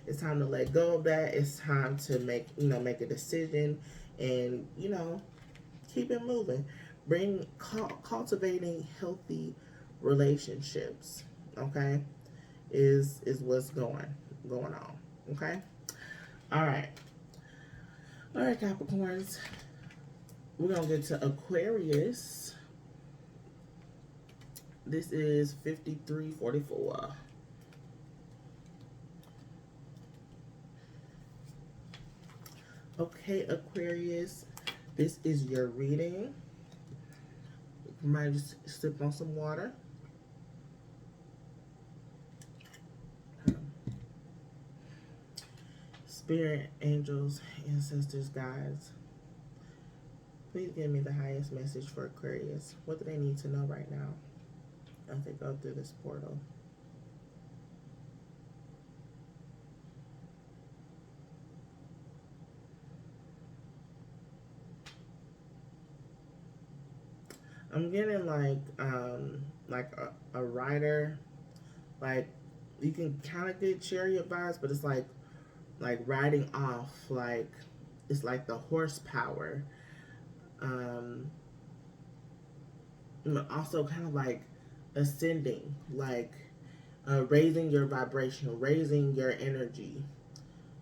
It's time to let go of that. It's time to make a decision and, keep it moving. Cultivating healthy relationships, okay, is what's going on. Okay, all right, Capricorns. We're gonna get to Aquarius. This is 5344. Okay, Aquarius, this is your reading. You might just sip on some water. Spirit, angels, ancestors, guides, please give me the highest message for Aquarius. What do they need to know right now as they go through this portal? I'm getting like a writer, like you can kind of get chariot vibes, but it's like riding off, like it's like the horsepower. Also kind of like ascending, like raising your vibration, raising your energy.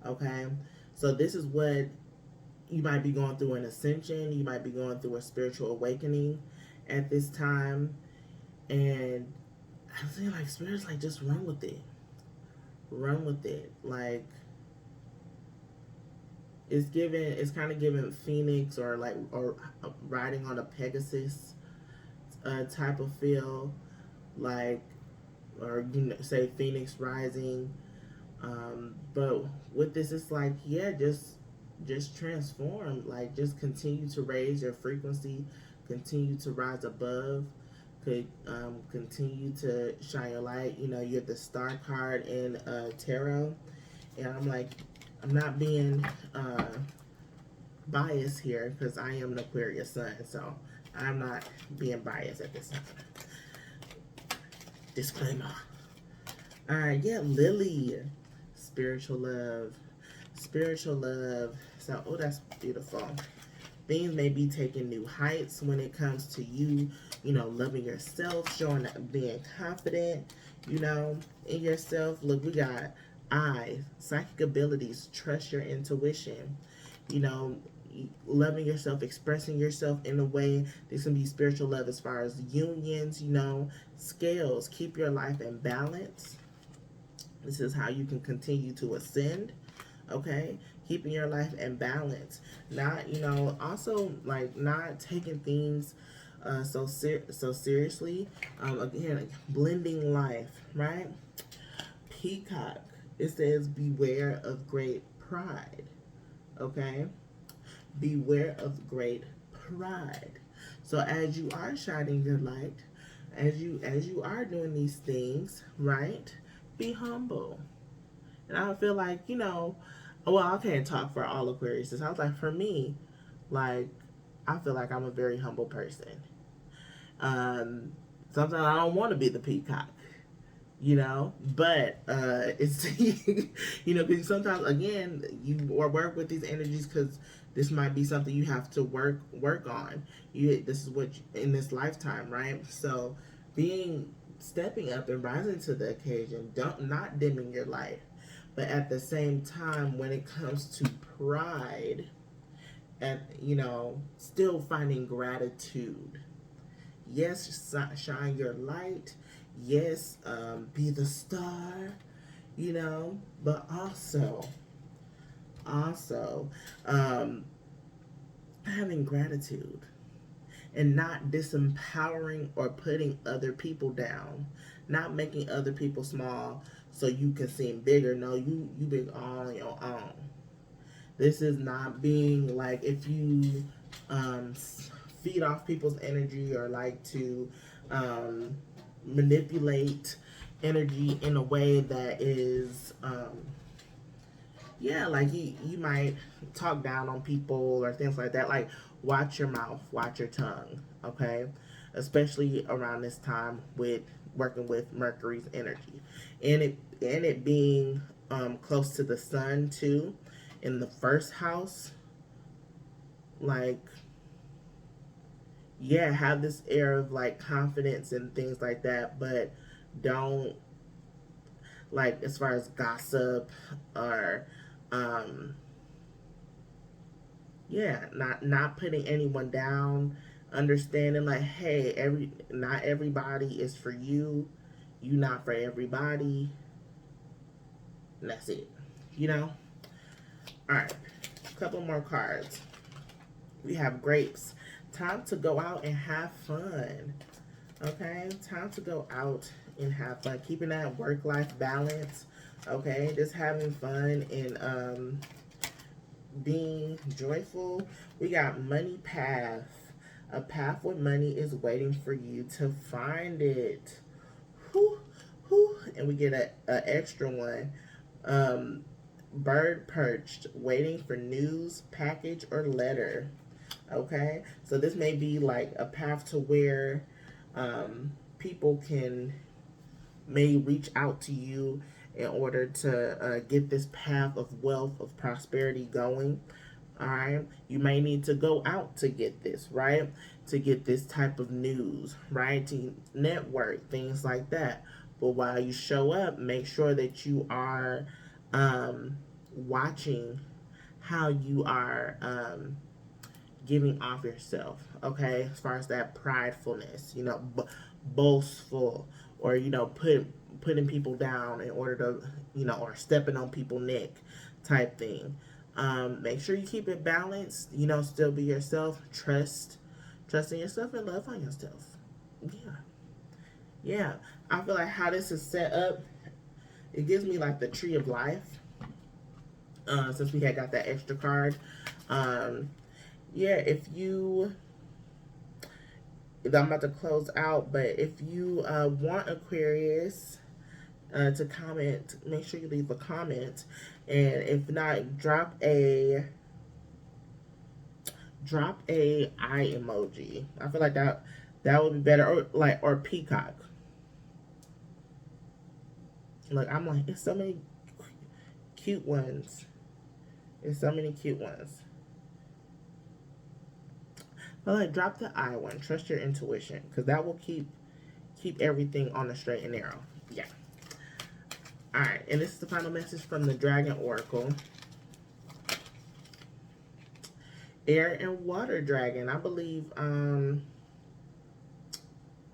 Okay, so this is what you might be going through an ascension. You might be going through a spiritual awakening at this time. And I'm saying, like, Spirit's like, just run with it. Run with it. Like, it's kind of giving Phoenix, or like, or riding on a Pegasus type of feel. Like, or, you know, say Phoenix rising. But with this, it's like, yeah, just transform. Like, just continue to raise your frequency, continue to rise above, could continue to shine your light. You know, you're the star card in tarot, and I'm like, I'm not being biased here because I am an Aquarius sun, so I'm not being biased at this time. Disclaimer. All right, yeah, Lily, spiritual love, spiritual love. So, oh, that's beautiful. Things may be taking new heights when it comes to you, you know, loving yourself, showing that, being confident, you know, in yourself. Look, we got eyes, psychic abilities, trust your intuition, you know, loving yourself, expressing yourself in a way. This can be spiritual love as far as unions, you know, scales, keep your life in balance. This is how you can continue to ascend, okay? Keeping your life in balance. Not, you know, also, like, not taking things so seriously. Again, like, blending life, right? Peacock. It says, beware of great pride, okay? Beware of great pride. So as you are shining your light, as you are doing these things, right? Be humble. And I feel like, you know, well, I can't talk for all Aquarius. I was like, for me, like, I feel like I'm a very humble person. Sometimes I don't want to be the peacock, you know, but it's you know, because sometimes, again, you work with these energies because this might be something you have to work on. This is what in this lifetime, right? So stepping up and rising to the occasion, not dimming your light, but at the same time, when it comes to pride, and, you know, still finding gratitude. Yes, shine your light. Yes, be the star, you know, but also having gratitude and not disempowering or putting other people down, not making other people small so you can seem bigger. No, you big all on your own. This is not being like, if you feed off people's energy or like to manipulate energy in a way that is yeah, like you might talk down on people or things like that. Like, watch your mouth, watch your tongue, okay? Especially around this time with working with Mercury's energy, and it being close to the sun too, in the first house. Like, yeah, have this air of like confidence and things like that, but don't, like, as far as gossip or yeah, not putting anyone down, understanding like, hey, not everybody is for you, you not for everybody, and that's it, you know. All right, a couple more cards. We have grapes. Time to go out and have fun, okay? Time to go out and have fun, keeping that work-life balance, okay? Just having fun and being joyful. We got money path. A path with money is waiting for you to find it. Whew, whew. And we get a extra one. Bird perched, waiting for news, package, or letter. Okay? So this may be like a path to where people may reach out to you in order to get this path of wealth, of prosperity going. All right, you may need to go out to get this, right? To get this type of news, right? To network, things like that. But while you show up, make sure that you are watching how you are giving off yourself, okay? As far as that pridefulness, you know, boastful, or, you know, putting people down in order to, you know, or stepping on people's neck type thing. Make sure you keep it balanced, you know, still be yourself, trust in yourself and love on yourself. Yeah. Yeah. I feel like how this is set up, it gives me like the tree of life. Since we had got that extra card. Um, yeah, I'm about to close out, but if you want Aquarius to comment, make sure you leave a comment, and if not, drop a eye emoji. I feel like that would be better, or peacock. Look, I'm like, it's so many cute ones. It's so many cute ones. But like, drop the I one. Trust your intuition, because that will keep everything on the straight and narrow. Yeah. All right, and this is the final message from the Dragon Oracle. Air and Water Dragon. I believe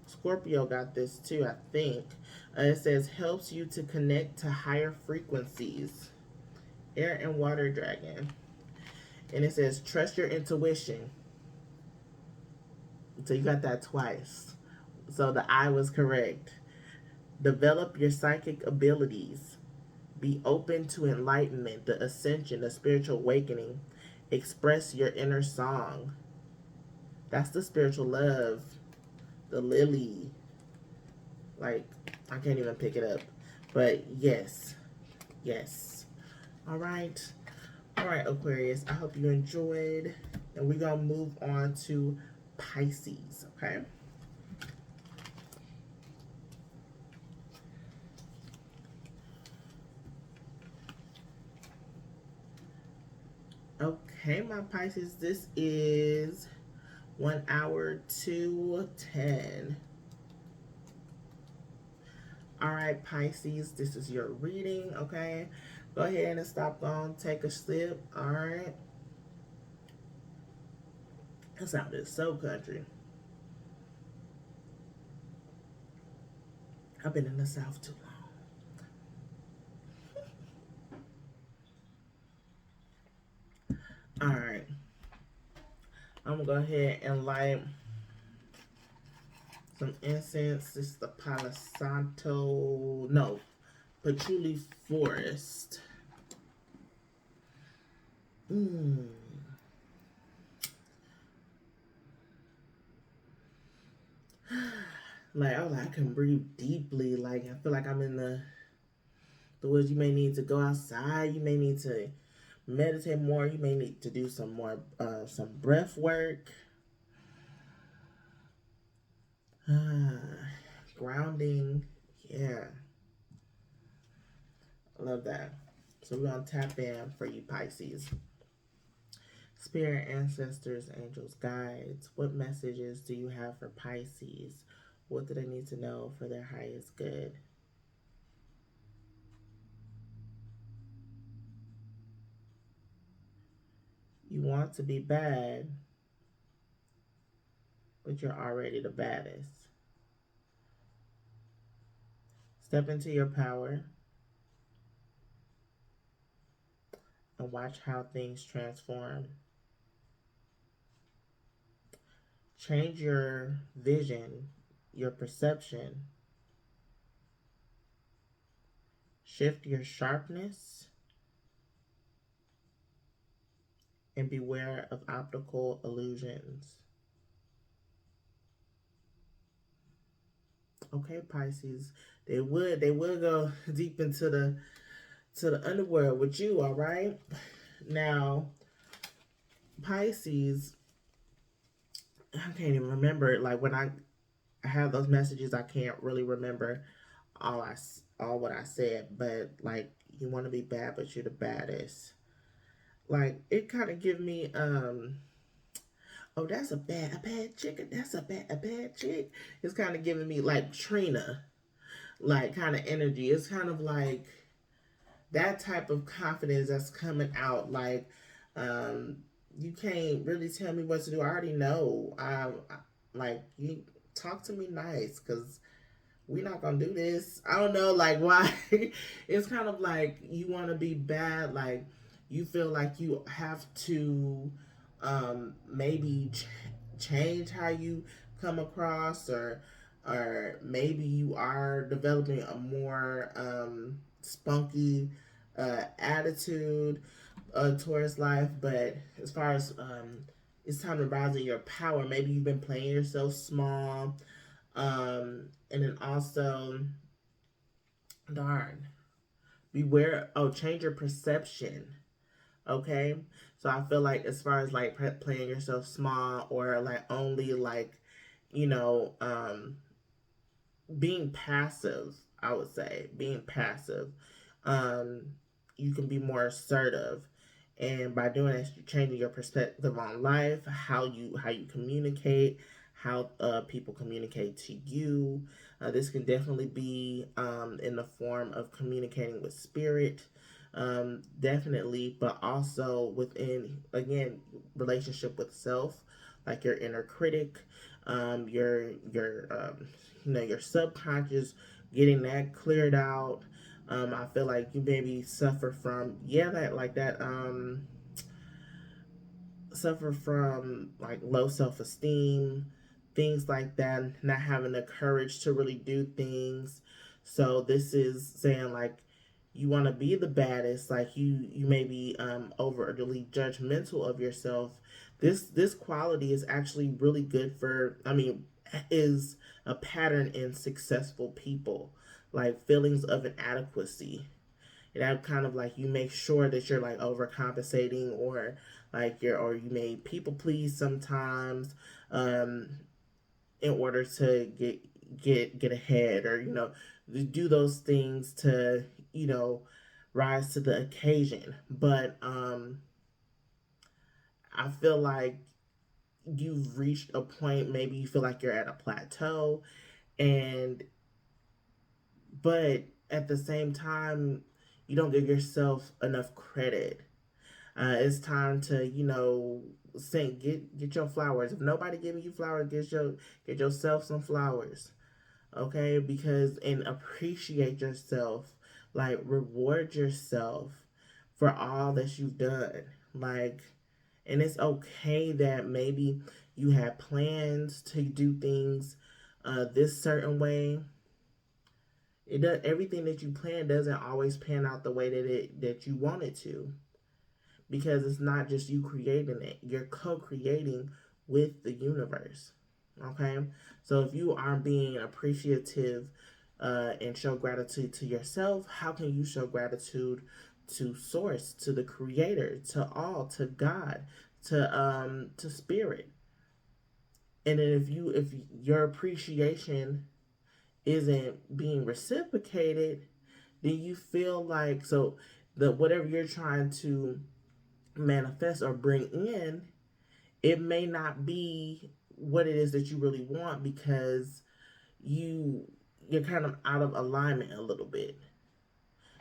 Scorpio got this too, I think. It says helps you to connect to higher frequencies. Air and Water Dragon. And it says trust your intuition. So you got that twice. So the I was correct. Develop your psychic abilities. Be open to enlightenment, the ascension, the spiritual awakening. Express your inner song. That's the spiritual love. The lily. Like, I can't even pick it up. But yes. Yes. All right. All right, Aquarius. I hope you enjoyed. And we're going to move on to Pisces. Okay. Okay, my Pisces, this is 1 hour to 10. All right, Pisces, this is your reading, okay? Go ahead and stop on, take a sip, all right? That sounded so country. I've been in the South too long. All right. I'm going to go ahead and light some incense. This is the Palo Santo, no, Patchouli Forest. Like, I can breathe deeply. Like, I feel like I'm in the woods. You may need to go outside. You may need to meditate more. You may need to do some more, some breath work. Grounding. Yeah. I love that. So we're going to tap in for you, Pisces. Spirit, ancestors, angels, guides, what messages do you have for Pisces? What do they need to know for their highest good? You want to be bad, but you're already the baddest. Step into your power and watch how things transform. Change your vision, your perception. Shift your sharpness and beware of optical illusions. Okay, Pisces, they would go deep into the underworld with you, all right? Now, Pisces, I can't even remember. Like, when I have those messages, I can't really remember all what I said. But like, you want to be bad, but you're the baddest. Like, it kind of give me oh, that's a bad chick. That's a bad chick. It's kind of giving me like Trina, like kind of energy. It's kind of like that type of confidence that's coming out. Like, You can't really tell me what to do. I already know. Like, you talk to me nice, because we're not gonna do this. I don't know, like, why. It's kind of like you want to be bad. Like, you feel like you have to maybe change how you come across, or maybe you are developing a more spunky attitude towards life. But as far as it's time to rise in your power, maybe you've been playing yourself small. And then also, darn, beware. Oh, change your perception. Okay, so I feel like as far as like playing yourself small, or like only like, you know, being passive, I would say being passive. Um, you can be more assertive, and by doing this, you're changing your perspective on life, how you communicate, how people communicate to you. This can definitely be in the form of communicating with spirit, definitely, but also within, again, relationship with self, like your inner critic, your your subconscious, getting that cleared out. I feel like you maybe suffer from, yeah, that, like that, suffer from like low self-esteem, things like that, not having the courage to really do things. So this is saying like you want to be the baddest, like you may be overly judgmental of yourself. This quality is actually really good for, I mean, is a pattern in successful people, like feelings of inadequacy. That kind of like, you make sure that you're like overcompensating, or like you may people please sometimes, um in order to get ahead, or do those things to you know rise to the occasion. But I feel like you've reached a point, maybe you feel like you're at a plateau, and but at the same time, you don't give yourself enough credit. It's time to, sing, get your flowers. If nobody giving you flowers, get yourself some flowers, okay? Because, and appreciate yourself, like reward yourself for all that you've done, like, and it's okay that maybe you had plans to do things this certain way. It does, everything that you plan doesn't always pan out the way that you want it to, because it's not just you creating it, you're co-creating with the universe. Okay, so if you aren't being appreciative and show gratitude to yourself, how can you show gratitude to source, to the creator, to all, to God, to spirit? And then if your appreciation isn't being reciprocated, then you feel like, so the whatever you're trying to manifest or bring in, it may not be what it is that you really want, because you're kind of out of alignment a little bit.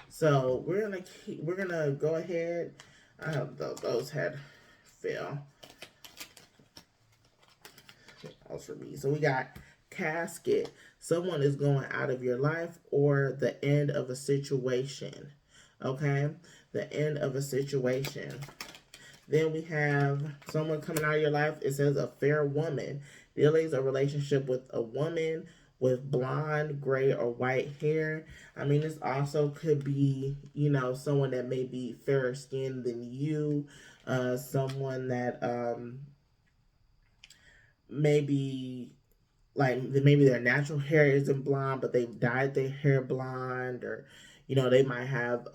So we're gonna go ahead. I have those had fail. That for me. So we got casket. Someone is going out of your life, or the end of a situation. Okay, the end of a situation. Then we have someone coming out of your life. It says a fair woman. Dealings a relationship with a woman with blonde, gray, or white hair. I mean, this also could be, someone that may be fairer skinned than you. Someone that maybe, like, maybe their natural hair isn't blonde, but they've dyed their hair blonde, or, they might have,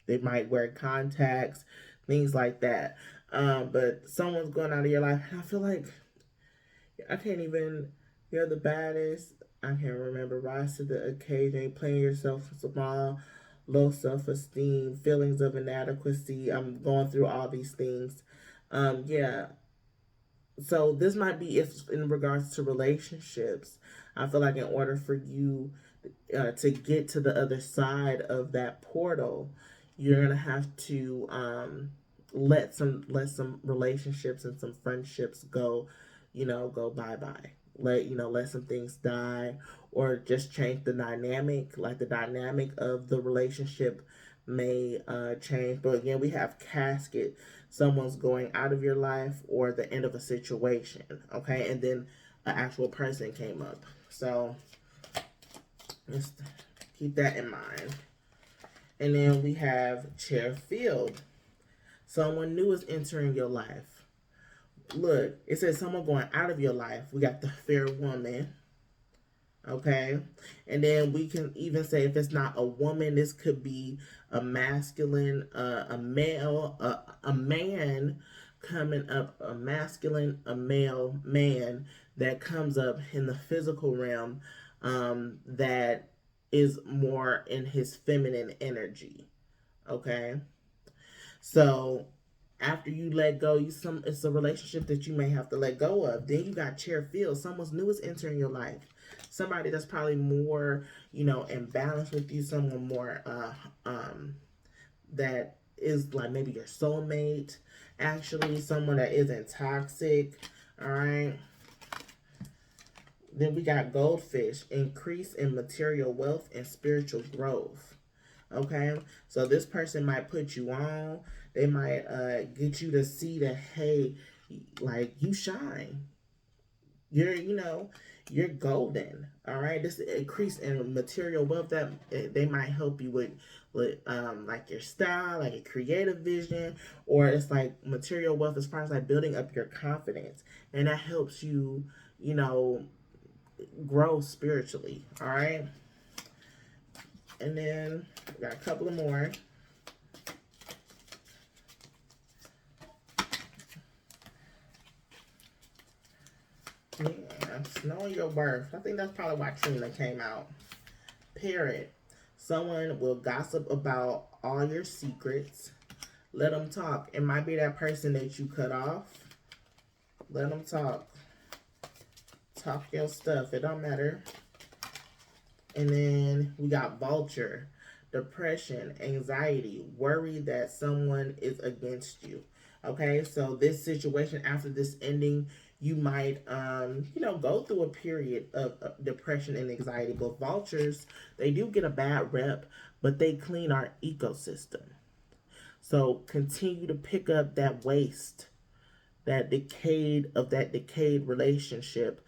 they might wear contacts, things like that. But someone's going out of your life, and I feel like I can't even. You're the baddest. I can't remember. Rise to the occasion. Playing yourself small. Low self-esteem. Feelings of inadequacy. I'm going through all these things. Yeah. So this might be if in regards to relationships. I feel like in order for you to get to the other side of that portal, you're gonna have to let some relationships and some friendships go, go bye-bye. Let some things die, or just change the dynamic. Like the dynamic of the relationship may change. But again, we have casket. Someone's going out of your life, or the end of a situation. Okay, and then an actual person came up. So let's keep that in mind. And then we have chair field. Someone new is entering your life. Look, it says someone going out of your life. We got the fair woman. Okay. And then we can even say, if it's not a woman, this could be a masculine, a male, a man coming up, a masculine, a male man that comes up in the physical realm, that is more in his feminine energy. Okay. So after you let go, it's a relationship that you may have to let go of. Then you got chair field. Someone's new is entering your life. Somebody that's probably more, in balance with you. Someone more that is like maybe your soulmate. Actually, someone that isn't toxic. All right. Then we got goldfish. Increase in material wealth and spiritual growth. Okay, so this person might put you on. They might get you to see that, hey, like, you shine. You're golden. All right, this increase in material wealth, that they might help you with like your style, like a creative vision, or it's like material wealth as far as like building up your confidence, and that helps you, grow spiritually. All right. And then we got a couple of more. Yeah, knowing your birth. I think that's probably why Trina came out. Parrot. Someone will gossip about all your secrets. Let them talk. It might be that person that you cut off. Let them talk. Talk your stuff. It don't matter. And then we got vulture. Depression, anxiety, worry that someone is against you. Okay, so this situation, after this ending, you might, go through a period of depression and anxiety. But vultures, they do get a bad rep, but they clean our ecosystem. So continue to pick up that waste, that decayed relationship,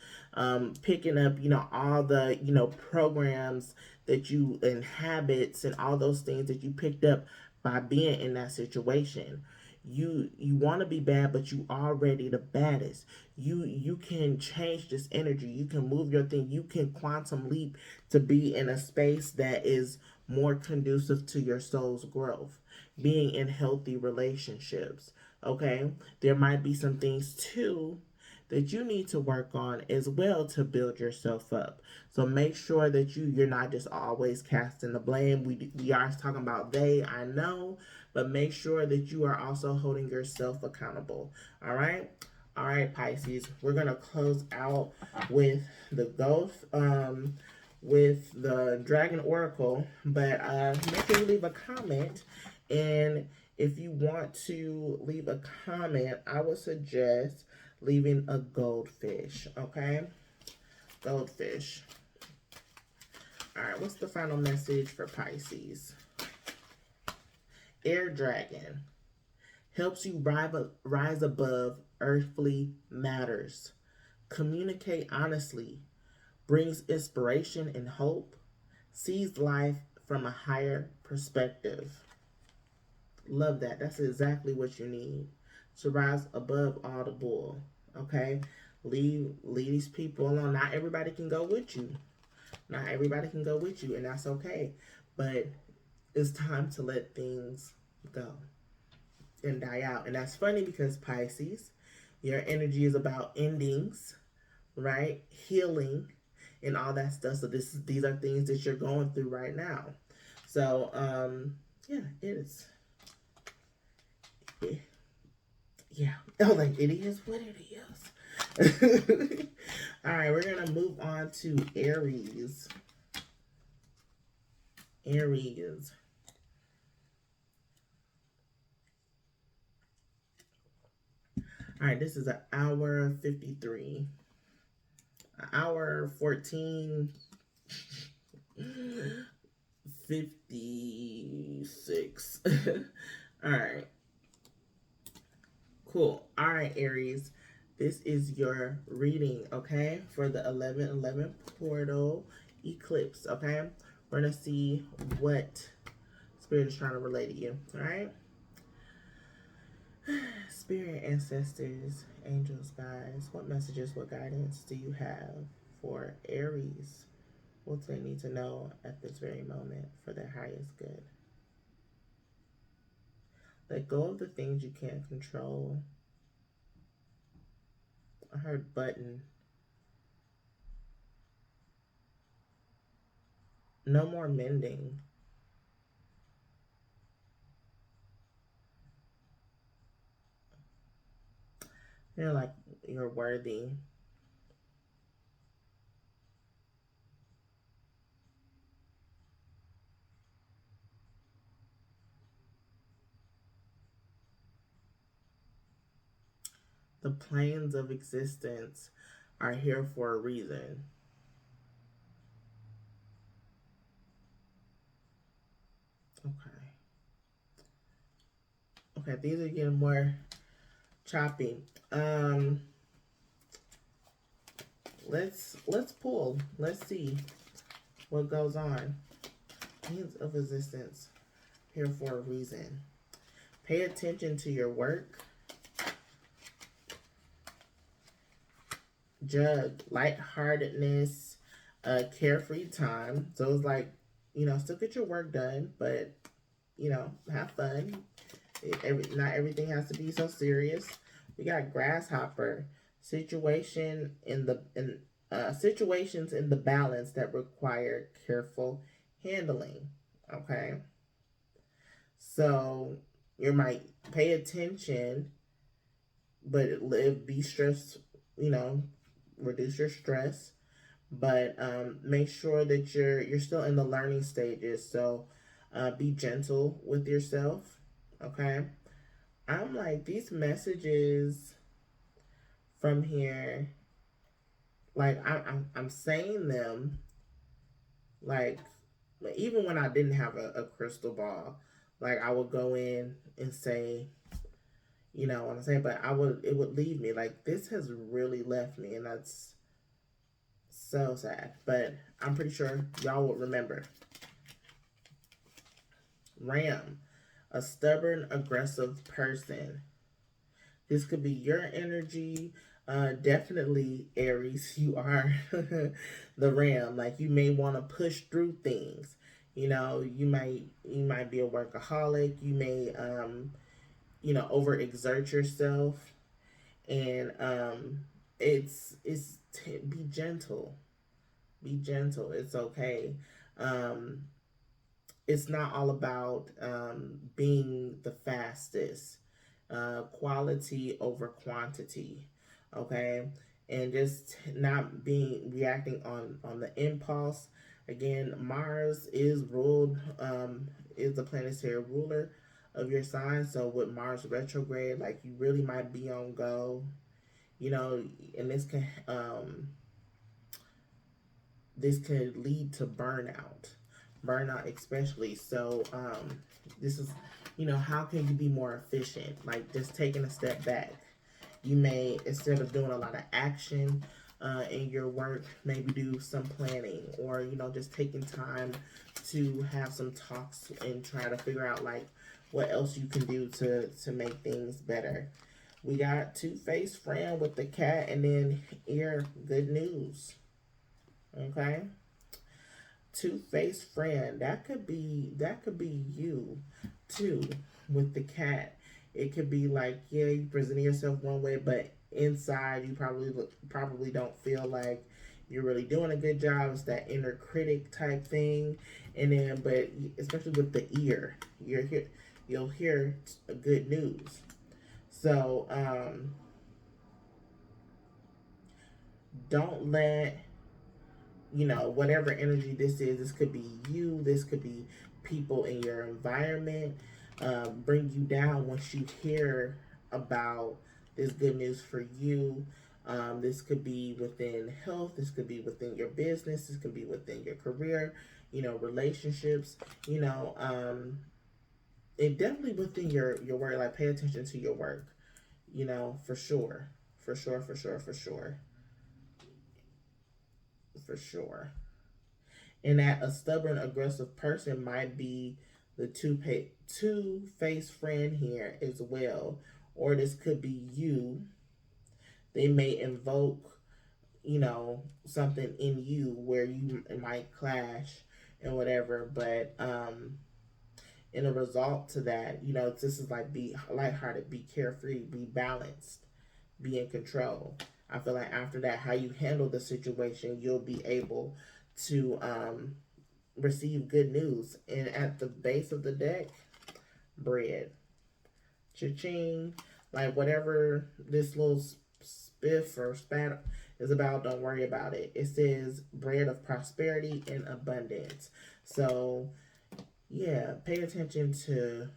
picking up, all the, programs that you and habits and all those things that you picked up by being in that situation. You want to be bad, but you already the baddest. You can change this energy. You can move your thing. You can quantum leap to be in a space that is more conducive to your soul's growth, being in healthy relationships. Okay, there might be some things too that you need to work on as well to build yourself up. So make sure that you're not just always casting the blame. We are talking about they, I know, but make sure that you are also holding yourself accountable. All right. All right, Pisces. We're gonna close out with the ghost, with the Dragon Oracle, but make sure you leave a comment. And if you want to leave a comment, I would suggest leaving a goldfish. Okay, goldfish. All right, what's the final message for Pisces? Air Dragon helps you rise above earthly matters. Communicate honestly, brings inspiration and hope, sees life from a higher perspective. Love that. That's exactly what you need to rise above all the bull. Okay? Leave these people alone. Not everybody can go with you. Not everybody can go with you, and that's okay. But it's time to let things go and die out. And that's funny because Pisces, your energy is about endings, right? Healing and all that stuff. So these are things that you're going through right now. So yeah, it is. Yeah. Oh, like it is what it is. All right, we're gonna move on to Aries. Aries. All right, this is an hour 53. An hour 14. 56. All right. Cool. All right, Aries. This is your reading, okay, for the 11/11 portal eclipse, okay? We're going to see what Spirit is trying to relate to you, all right? Spirit, ancestors, angels, guides, what messages, what guidance do you have for Aries? What do they need to know at this very moment for their highest good? Let go of the things you can't control. I heard button. No more mending. You're like, you're worthy. The planes of existence are here for a reason. Okay. Okay, these are getting more choppy. Let's pull. Let's see what goes on. Planes of existence here for a reason. Pay attention to your work. Jug, lightheartedness, carefree time. So it's like, still get your work done, but have fun. Not everything has to be so serious. We got grasshopper, situations in the balance that require careful handling. Okay, so you might pay attention, but be stressed. Reduce your stress, but make sure that you're still in the learning stages. So be gentle with yourself. Okay, I'm like, these messages from here, like I'm saying them, like, even when I didn't have a crystal ball, like I would go in and say, what I'm saying, but it would leave me like, this has really left me, and that's so sad. But I'm pretty sure y'all will remember. Ram, a stubborn, aggressive person. This could be your energy. Definitely Aries, you are the ram. Like, you may want to push through things. You might be a workaholic. You may overexert yourself, and be gentle. Be gentle. It's okay. It's not all about being the fastest. Quality over quantity, okay, and just not being reacting on the impulse. Again, Mars is ruled is the planetary ruler of your sign. So with Mars retrograde, like, you really might be on go, and this could lead to burnout especially. So this is, how can you be more efficient? Like, just taking a step back. You may, instead of doing a lot of action in your work, maybe do some planning, or just taking time to have some talks and try to figure out, like, what else you can do to make things better. We got two-faced friend with the cat, and then here, good news. Okay, two-faced friend. That could be you too, with the cat. It could be like, yeah, you present yourself one way, but inside you probably don't feel like you're really doing a good job. It's that inner critic type thing. And then, but especially with the ear, you'll hear good news. So don't let whatever energy this is. This could be you. This could be people in your environment. Bring you down once you hear about, this good news for you. This could be within health. This could be within your business. This could be within your career, relationships, and definitely within your work. Like, pay attention to your work, for sure. For sure, for sure, for sure. For sure. And that a stubborn, aggressive person might be the two-faced friend here as well. Or this could be you. They may invoke, something in you where you might clash and whatever. But in a result to that, this is like, be lighthearted, be carefree, be balanced, be in control. I feel like after that, how you handle the situation, you'll be able to receive good news. And at the base of the deck, bread. Cha-ching. Like, whatever this little spiff or spat is about, don't worry about it. It says bread of prosperity and abundance. So, yeah, pay attention to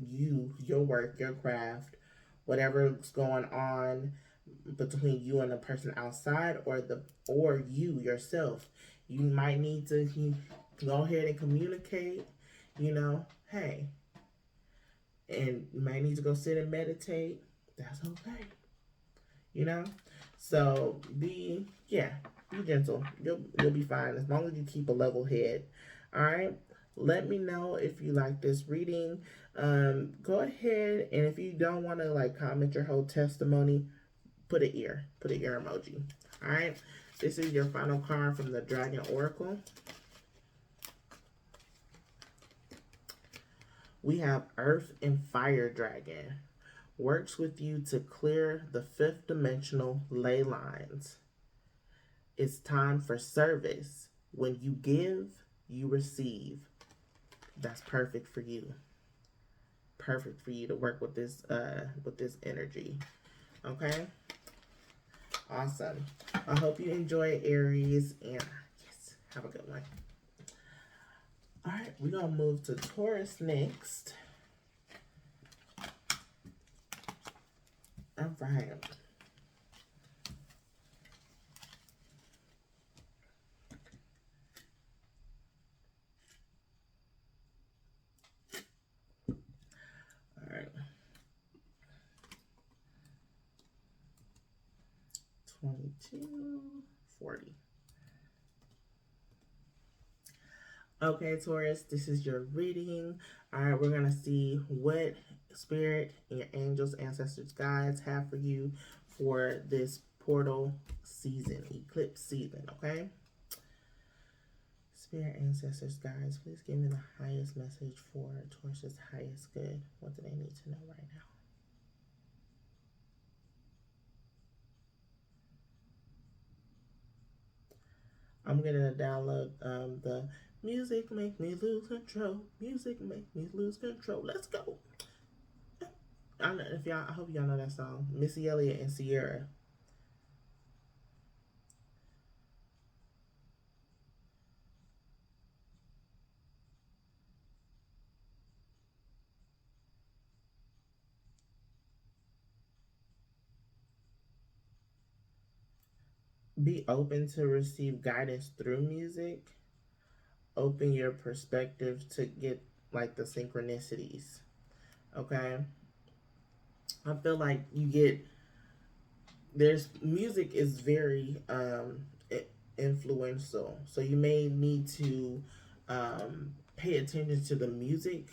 your work, your craft, whatever's going on between you and the person outside, or you yourself. You might need to go ahead and communicate, hey, and you might need to go sit and meditate. That's okay, So be gentle. You'll be fine as long as you keep a level head. All right. Let me know if you like this reading. Go ahead, and if you don't want to comment your whole testimony, put an ear emoji. All right. This is your final card from the Dragon Oracle. We have Earth and Fire Dragon. Works with you to clear the fifth dimensional ley lines. It's time for service. When you give, you receive. That's perfect for you. Perfect for you to work with this energy. Okay? Awesome. I hope you enjoy, Aries, and yes, have a good one. All right, we're going to move to Taurus next. All right. All right. 2240. Okay, Taurus, this is your reading. All right, we're going to see what Spirit and your angels, ancestors, guides have for you for this portal season, eclipse season, okay? Spirit, ancestors, guides, please give me the highest message for Taurus's highest good. What do they need to know right now? I'm going to download the Music Make Me Lose Control. Music Make Me Lose Control. Let's go. I hope y'all know that song. Missy Elliott and Sierra. Be open to receive guidance through music. Open your perspective to get the synchronicities. Okay? I feel like music is very influential. So you may need to pay attention to the music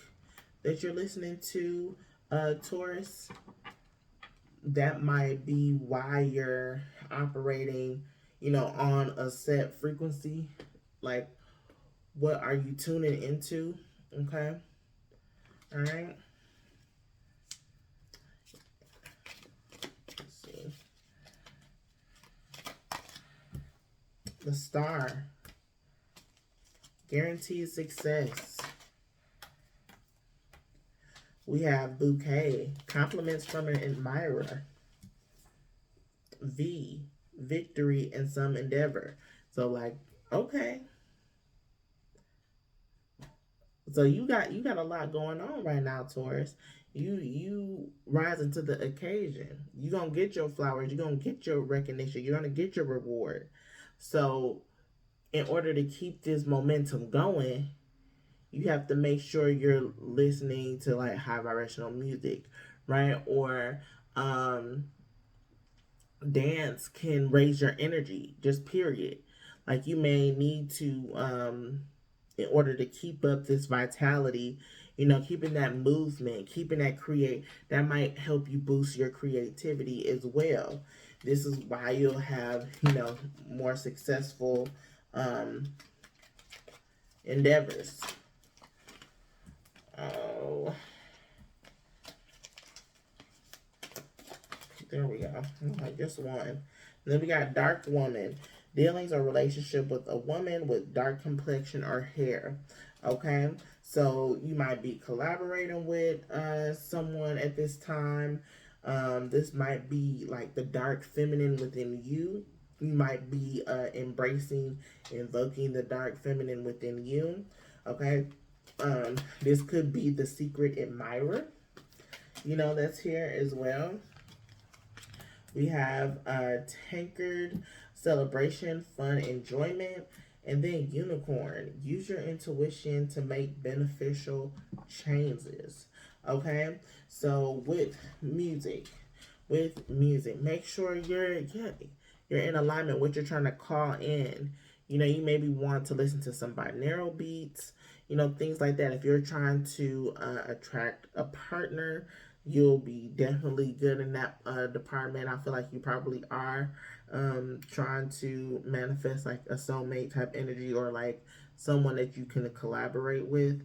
that you're listening to, Taurus. That might be why you're operating, on a set frequency. Like, what are you tuning into? Okay? All right? Let's see. The Star. Guaranteed success. We have Bouquet. Compliments from an admirer. V. Victory in some endeavor. So, okay. So you got a lot going on right now, Taurus. You rising to the occasion. You gonna get your flowers. You gonna get your recognition. You're gonna get your reward. So, in order to keep this momentum going, you have to make sure you're listening to like high vibrational music, right? Or um, dance can raise your energy, just period. Like you may need to, in order to keep up this vitality, keeping that movement, keeping that that might help you boost your creativity as well. This is why you'll have, more successful um, endeavors. Oh, there we go. I just one. Then we got dark woman. Dealings or relationship with a woman with dark complexion or hair. Okay, so you might be collaborating with someone at this time. This might be like the dark feminine within you. You might be invoking the dark feminine within you. Okay, this could be the secret admirer. That's here as well. We have tankard, celebration, fun, enjoyment, and then unicorn. Use your intuition to make beneficial changes. Okay, so with music, make sure you're in alignment with what you're trying to call in. You maybe want to listen to some binaural beats, things like that. If you're trying to attract a partner, you'll be definitely good in that department. I feel like you probably are trying to manifest like a soulmate type energy, or like someone that you can collaborate with.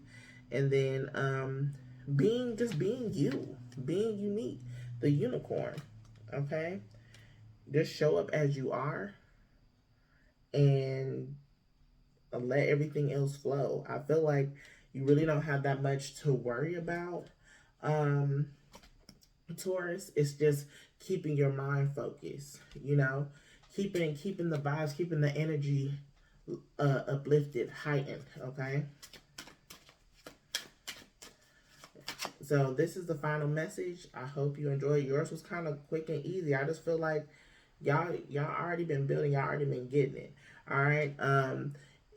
And then being you, being unique, the unicorn. Okay, just show up as you are and let everything else flow. I feel like you really don't have that much to worry about. Taurus, it's just keeping your mind focused, keeping the vibes, keeping the energy uplifted, heightened, okay? So this is the final message. I hope you enjoyed. Yours was kind of quick and easy. I just feel like y'all already been building, y'all already been getting it. All right.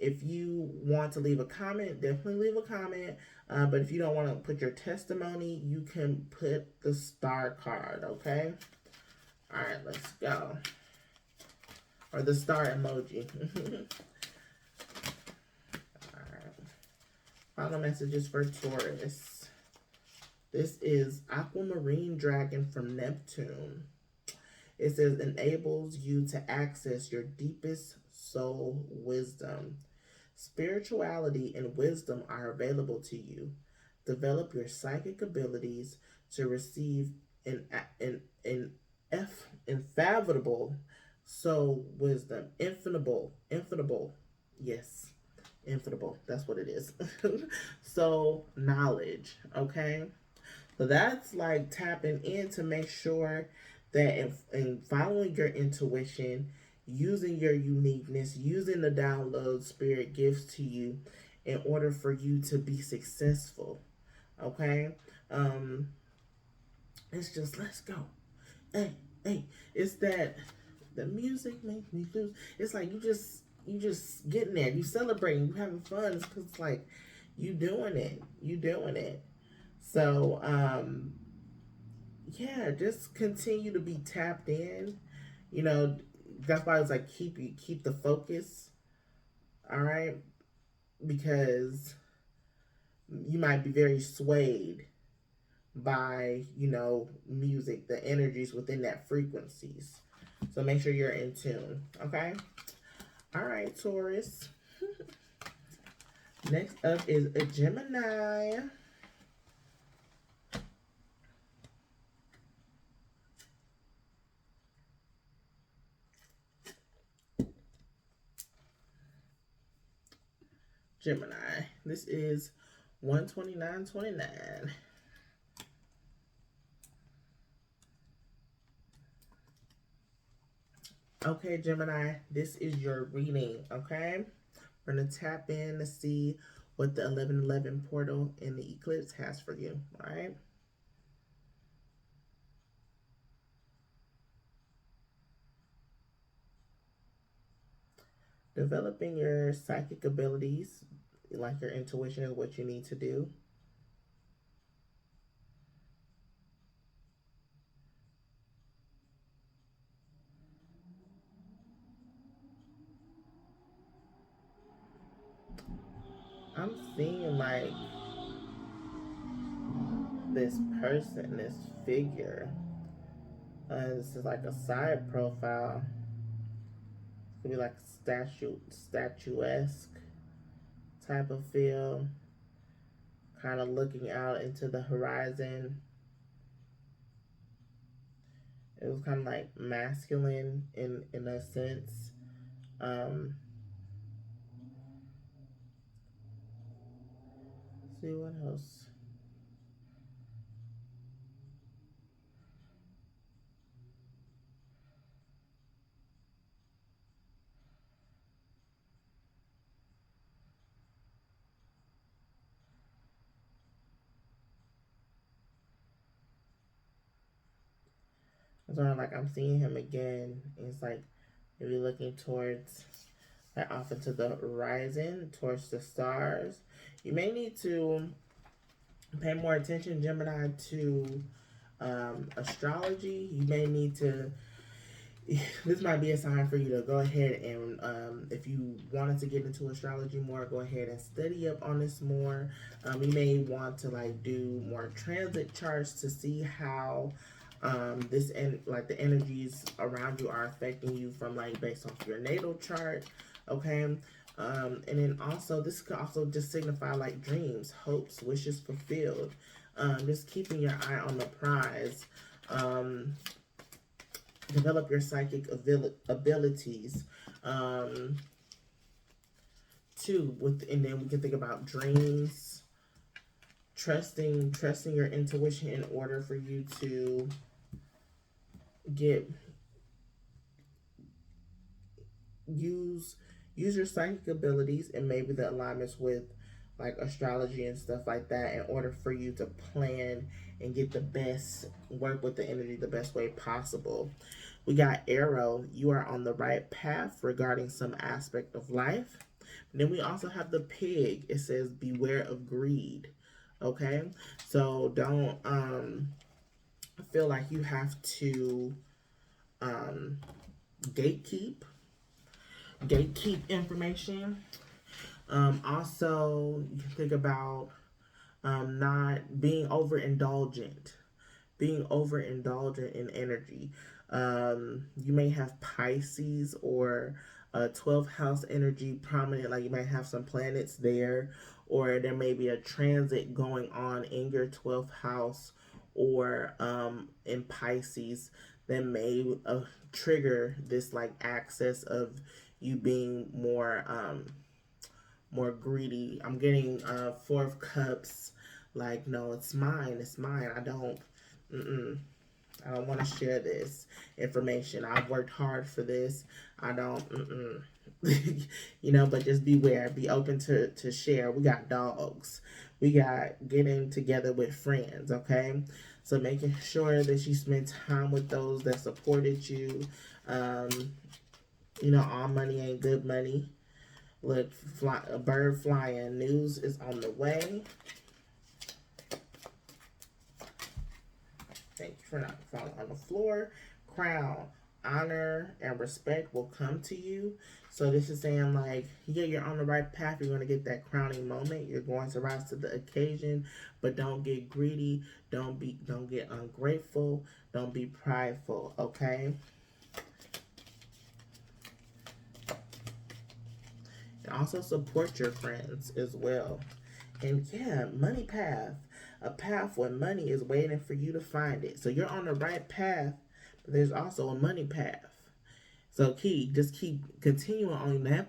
If you want to leave a comment, definitely leave a comment. But if you don't want to put your testimony, you can put the star card, okay? All right, let's go. Or the star emoji. All right. Final messages for Taurus. This is Aquamarine Dragon from Neptune. It says, enables you to access your deepest soul wisdom. Spirituality and wisdom are available to you. Develop your psychic abilities to receive an infathomable soul wisdom. Infinable. Yes, infinable. That's what it is. Soul knowledge. Okay. So that's like tapping in to make sure that in following your intuition, using your uniqueness, using the download spirit gives to you in order for you to be successful. Okay? It's just, let's go. Hey, it's that the music makes me lose. It's like you just getting there, you celebrating, you having fun. It's cause it's like you doing it. So yeah, just continue to be tapped in. That's why it's like keep the focus. All right, because you might be very swayed by music, the energies within that frequencies. So make sure you're in tune. Okay. All right, Taurus. Next up is a Gemini. Gemini. This is 129.29. Okay, Gemini, this is your reading, okay? We're going to tap in to see what the 1111 portal in the eclipse has for you, all right? Developing your psychic abilities, like your intuition, is what you need to do. I'm seeing like this person, this figure. This is like a side profile. It could be like statuesque type of feel. Kind of looking out into the horizon. It was kind of like masculine in a sense. Um, see what else. It's sort of like I'm seeing him again. It's like maybe looking towards, like off into the horizon, towards the stars. You may need to pay more attention, Gemini, to astrology. You may need to. This might be a sign for you to go ahead and, if you wanted to get into astrology more, go ahead and study up on this more. You may want to like do more transit charts to see how this and like the energies around you are affecting you from like based off your natal chart. Okay. And then also this could also just signify like dreams, hopes, wishes fulfilled. Just keeping your eye on the prize. Develop your psychic abilities. Too with, and then we can think about dreams, trusting your intuition in order for you to get use use your psychic abilities and maybe the alignments with like astrology and stuff like that in order for you to plan and get the best, work with the energy the best way possible. We got arrow, you are on the right path regarding some aspect of life. And then we also have the pig, it says beware of greed. Okay, so don't feel like you have to um gatekeep information. Also, you can think about not being overindulgent in energy. You may have Pisces or 12th house energy prominent, like you might have some planets there, or there may be a transit going on in your 12th house or in Pisces that may trigger this like access of you being more greedy. I'm getting Four of Cups, like no, it's mine, I don't, mm-mm, I don't want to share this information. I've worked hard for this. I don't, but just beware. Be open to share. We got dogs. We got getting together with friends, okay? So making sure that you spend time with those that supported you. All money ain't good money. Look, a bird flying. News is on the way. Thank you for not falling on the floor. Crown, honor, and respect will come to you. So this is saying like, yeah, you're on the right path. You're going to get that crowning moment. You're going to rise to the occasion, but don't get greedy. Don't get ungrateful. Don't be prideful. Okay. And also support your friends as well. And yeah, money path. A path where money is waiting for you to find it. So you're on the right path, but there's also a money path. So just keep continuing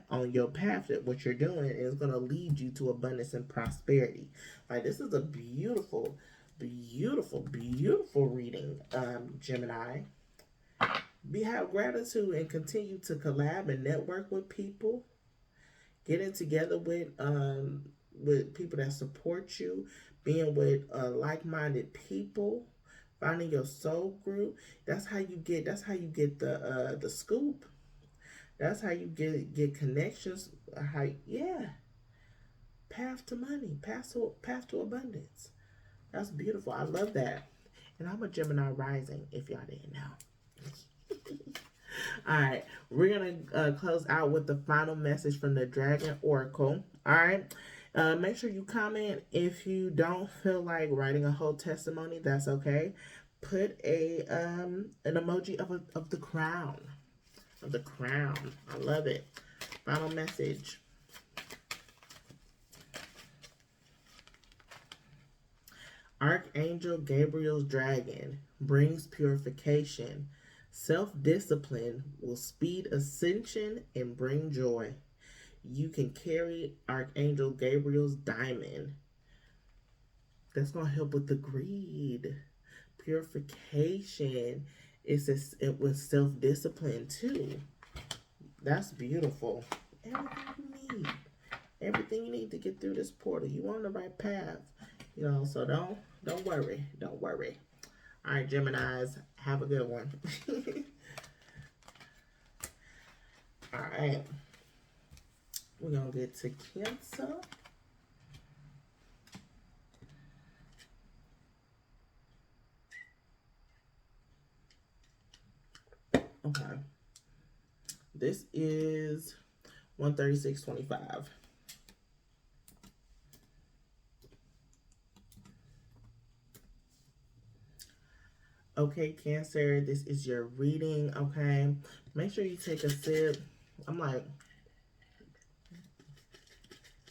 on your path that what you're doing is gonna lead you to abundance and prosperity. Like this is a beautiful, beautiful, beautiful reading, Gemini. Have gratitude and continue to collab and network with people. Getting together with people that support you, being with like-minded people, finding your soul group. That's how you get the scoop. That's how you get connections. How, yeah, path to money, path to abundance. That's beautiful. I love that. And I'm a Gemini rising, if y'all didn't know. All right, we're gonna close out with the final message from the Dragon Oracle. All right, make sure you comment. If you don't feel like writing a whole testimony, that's okay. Put an emoji of the crown, of the crown. I love it. Final message. Archangel Gabriel's dragon brings purification. Self-discipline will speed ascension and bring joy. You can carry Archangel Gabriel's diamond. That's going to help with the greed. Purification. It was self-discipline too. That's beautiful. Everything you need. Everything you need to get through this portal. You on the right path. You know, so don't worry. Don't worry. All right, Geminis, have a good one. All right. We're going to get to Cancer. Okay. This is 136.25. Okay, Cancer, this is your reading, okay? Make sure you take a sip. I'm like,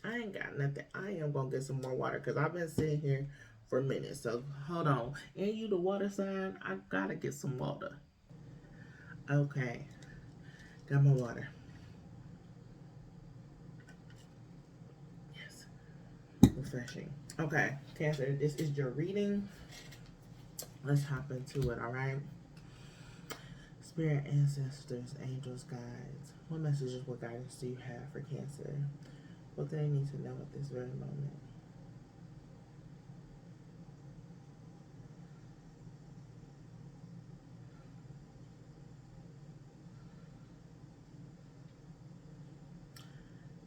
I ain't got nothing. I am going to get some more water because I've been sitting here for a minute. So, hold on. And you, the water sign, I got to get some water. Okay. Got my water. Yes. Refreshing. Okay, Cancer, this is your reading. Let's hop into it, all right? Spirit, ancestors, angels, guides. What messages, what guidance do you have for Cancer? What do they need to know at this very moment?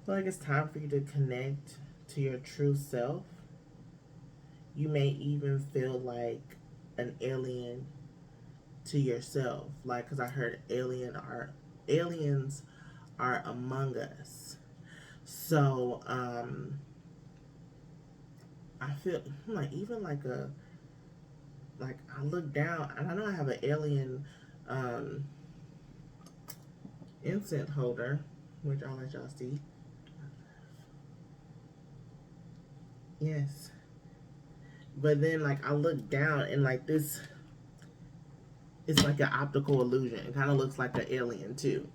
I feel like it's time for you to connect to your true self. You may even feel like an alien to yourself, like, because I heard aliens are among us. So I feel like even like I look down and I know I have an alien incense holder, which I'll let y'all see. Yes, but then like I look down and like this, it's like an optical illusion. It kind of looks like an alien too.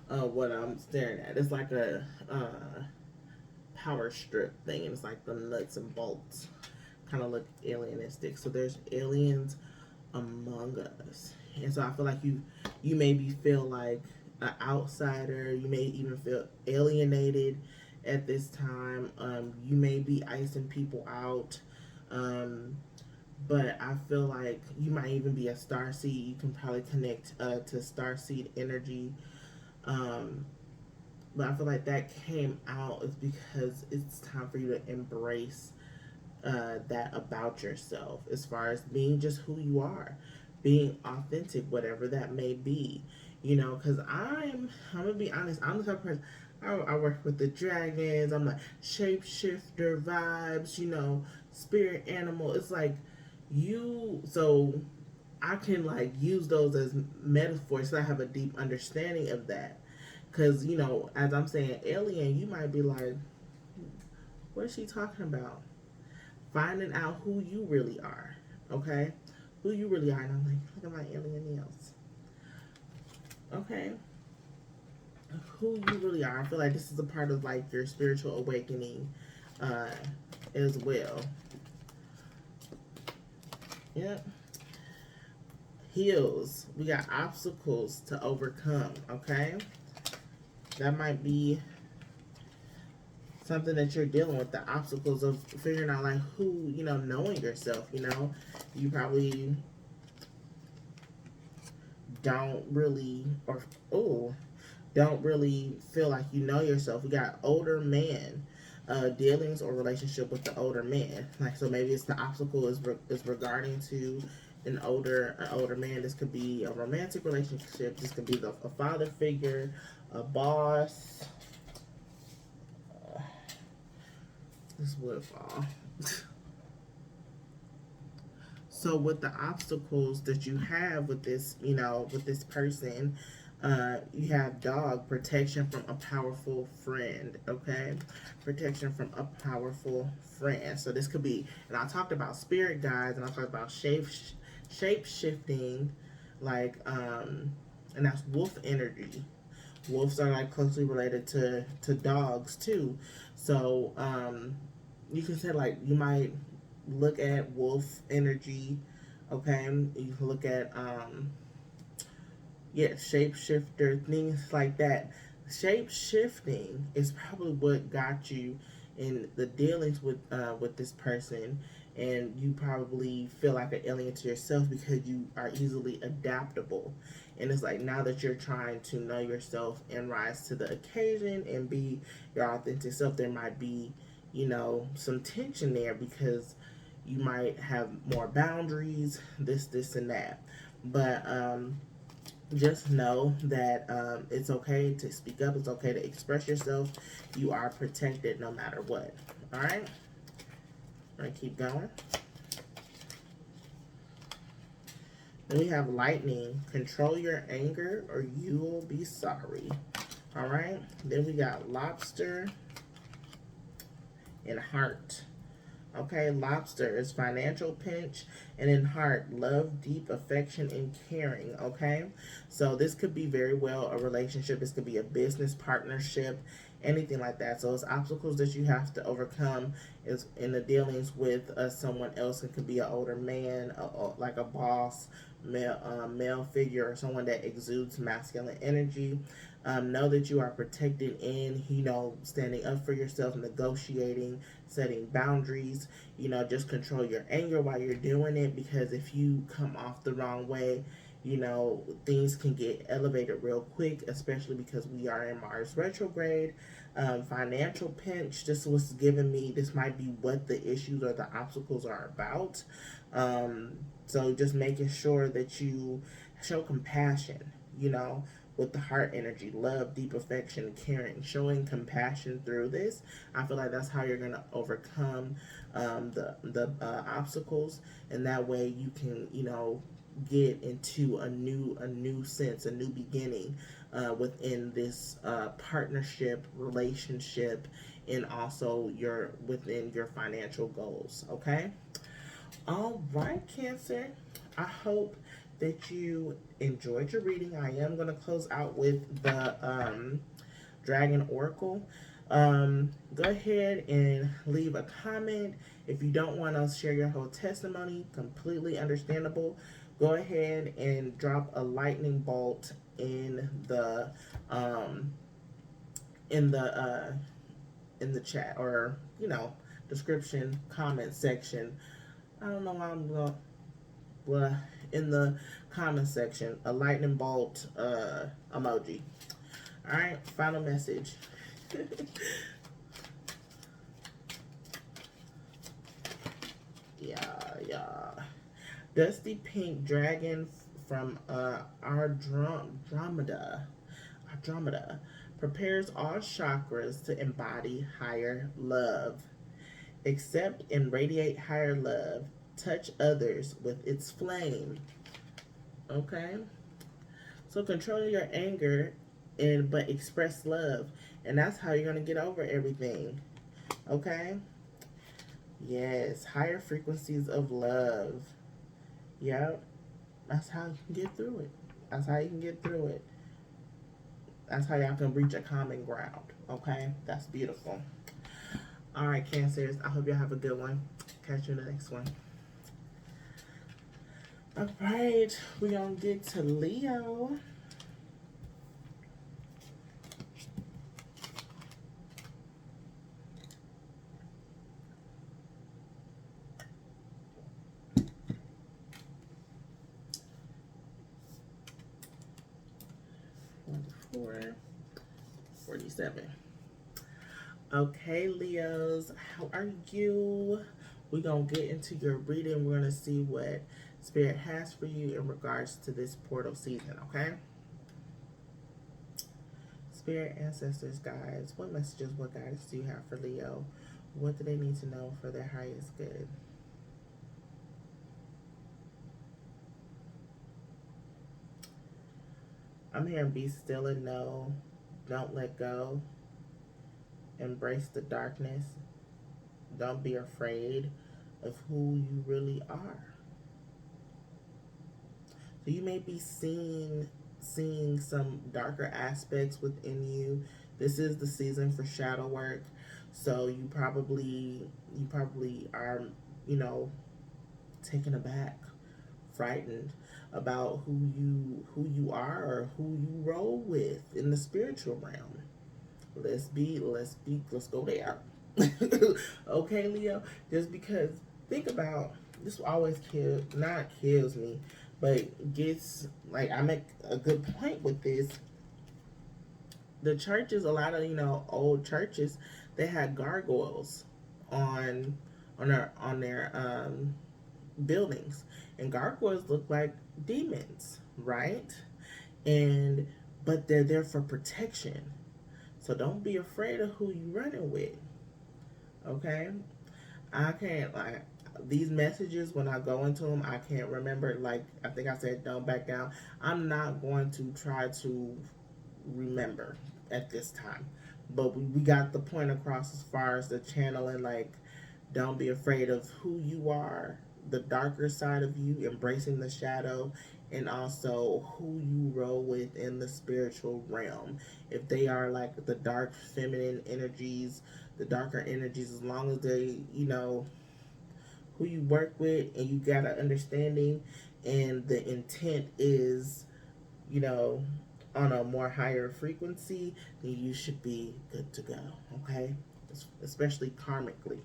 What I'm staring at, it's like a power strip thing, and it's like the nuts and bolts kind of look alienistic. So there's aliens among us, and so I feel like you maybe feel like an outsider. You may even feel alienated at this time. You may be icing people out. But I feel like you might even be a starseed. You can probably connect to starseed energy. But I feel like that came out is because it's time for you to embrace that about yourself, as far as being just who you are, being authentic, whatever that may be. You know, because I'm gonna be honest. I'm the type of person. I work with the dragons. I'm like shapeshifter vibes. You know, spirit animal. It's like so I can like use those as metaphors, so I have a deep understanding of that. Because, you know, as I'm saying alien, you might be like, what is she talking about? Finding out who you really are, okay? Who you really are. And I'm like, look at my alien nails. Okay? Who you really are. I feel like this is a part of like your spiritual awakening as well. Yep. Hills. We got obstacles to overcome, okay? That might be something that you're dealing with, the obstacles of figuring out like who, you know, knowing yourself, you know. You probably don't really, or don't really feel like you know yourself. We got older man, dealings or relationship with the older man. Like, so maybe it's the obstacle is regarding to an older man. This could be a romantic relationship. This could be a father figure, a boss. This would fall. So with the obstacles that you have with this, with this person, you have dog, protection from a powerful friend. Okay, protection from a powerful friend. So this could be, and I talked about spirit guides, and I talked about shape shifting, like and that's wolf energy. Wolves are like closely related to dogs too. So you can say, like, you might look at wolf energy. Okay, you can look at shapeshifter, things like that. Shape shifting is probably what got you in the dealings with this person, and you probably feel like an alien to yourself because you are easily adaptable. And it's like, now that you're trying to know yourself and rise to the occasion and be your authentic self, there might be, some tension there because you might have more boundaries, this and that. But just know that it's okay to speak up. It's okay to express yourself. You are protected no matter what. All right? I'm going to keep going. Then we have lightning. Control your anger or you will be sorry. All right? Then we got lobster and heart. Okay, lobster is financial pinch, and in heart, love, deep affection, and caring. Okay, so this could be very well a relationship. This could be a business partnership, anything like that. So it's obstacles that you have to overcome is in the dealings with someone else. It could be an older man, like a boss, male figure, or someone that exudes masculine energy. Know that you are protected in, standing up for yourself, negotiating, setting boundaries. Just control your anger while you're doing it, because if you come off the wrong way, things can get elevated real quick, especially because we are in Mars retrograde. Financial pinch, this was giving me, this might be what the issues or the obstacles are about. So just making sure that you show compassion, with the heart energy, love, deep affection, caring, showing compassion through this. I feel like that's how you're going to overcome the obstacles, and that way you can, get into a new sense, a new beginning within this partnership, relationship, and also within your financial goals. Okay. All right, Cancer. I hope that you enjoyed your reading. I am going to close out with the Dragon Oracle. Go ahead and leave a comment. If you don't want to share your whole testimony, completely understandable. Go ahead and drop a lightning bolt in the in the in the chat, or description, comment section. I don't know why I'm going. Well, in the comment section, a lightning bolt emoji. All right, final message. yeah. Dusty pink dragon from Andromeda prepares all chakras to embody higher love. Accept and radiate higher love. Touch others with its flame. Okay? So control your anger but express love. And that's how you're going to get over everything. Okay? Yes, higher frequencies of love. Yep. That's how you can get through it. That's how you can get through it. That's how y'all can reach a common ground. Okay? That's beautiful. Alright, Cancers. I hope y'all have a good one. Catch you in the next one. Alright, we're going to get to Leo. Four. 7. Okay, Leos, how are you? We're going to get into your reading. We're going to see what Spirit has for you in regards to this portal season, okay? Spirit, ancestors, guides, what messages, what guidance do you have for Leo? What do they need to know for their highest good? I'm hearing be still and know. Don't let go. Embrace the darkness. Don't be afraid of who you really are. So you may be seeing some darker aspects within you. This is the season for shadow work. So you probably are, taken aback, frightened about who you are or who you roll with in the spiritual realm. Let's go there. Okay, Leo? Just because, think about, this always kills me, but gets, like, I make a good point with this. The churches, a lot of, old churches, they had gargoyles on their buildings, and gargoyles look like demons, right? But they're there for protection. So don't be afraid of who you running with. Okay? I can't, like, these messages, when I go into them, I can't remember, like, I think I said don't back down. I'm not going to try to remember at this time. But we got the point across as far as the channeling, like, don't be afraid of who you are, the darker side of you, embracing the shadow, and also who you roll with in the spiritual realm. If they are like the dark feminine energies, the darker energies, as long as they, who you work with and you got an understanding and the intent is, on a more higher frequency, then you should be good to go, okay? Especially karmically.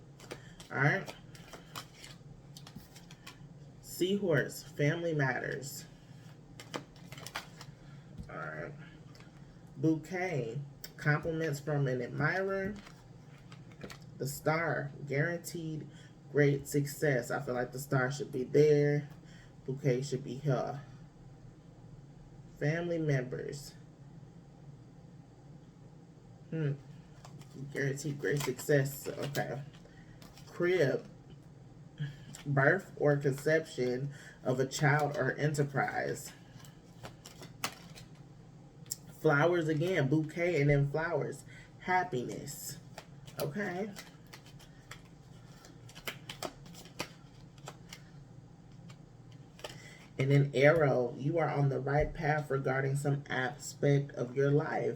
All right? Seahorse, family matters. All right. Bouquet, compliments from an admirer. The star, guaranteed great success. I feel like the star should be there. Bouquet should be here. Family members. Guaranteed great success. Okay. Crib, birth or conception of a child or enterprise. Flowers again, bouquet and then flowers. Happiness. Okay. And then arrow, you are on the right path regarding some aspect of your life.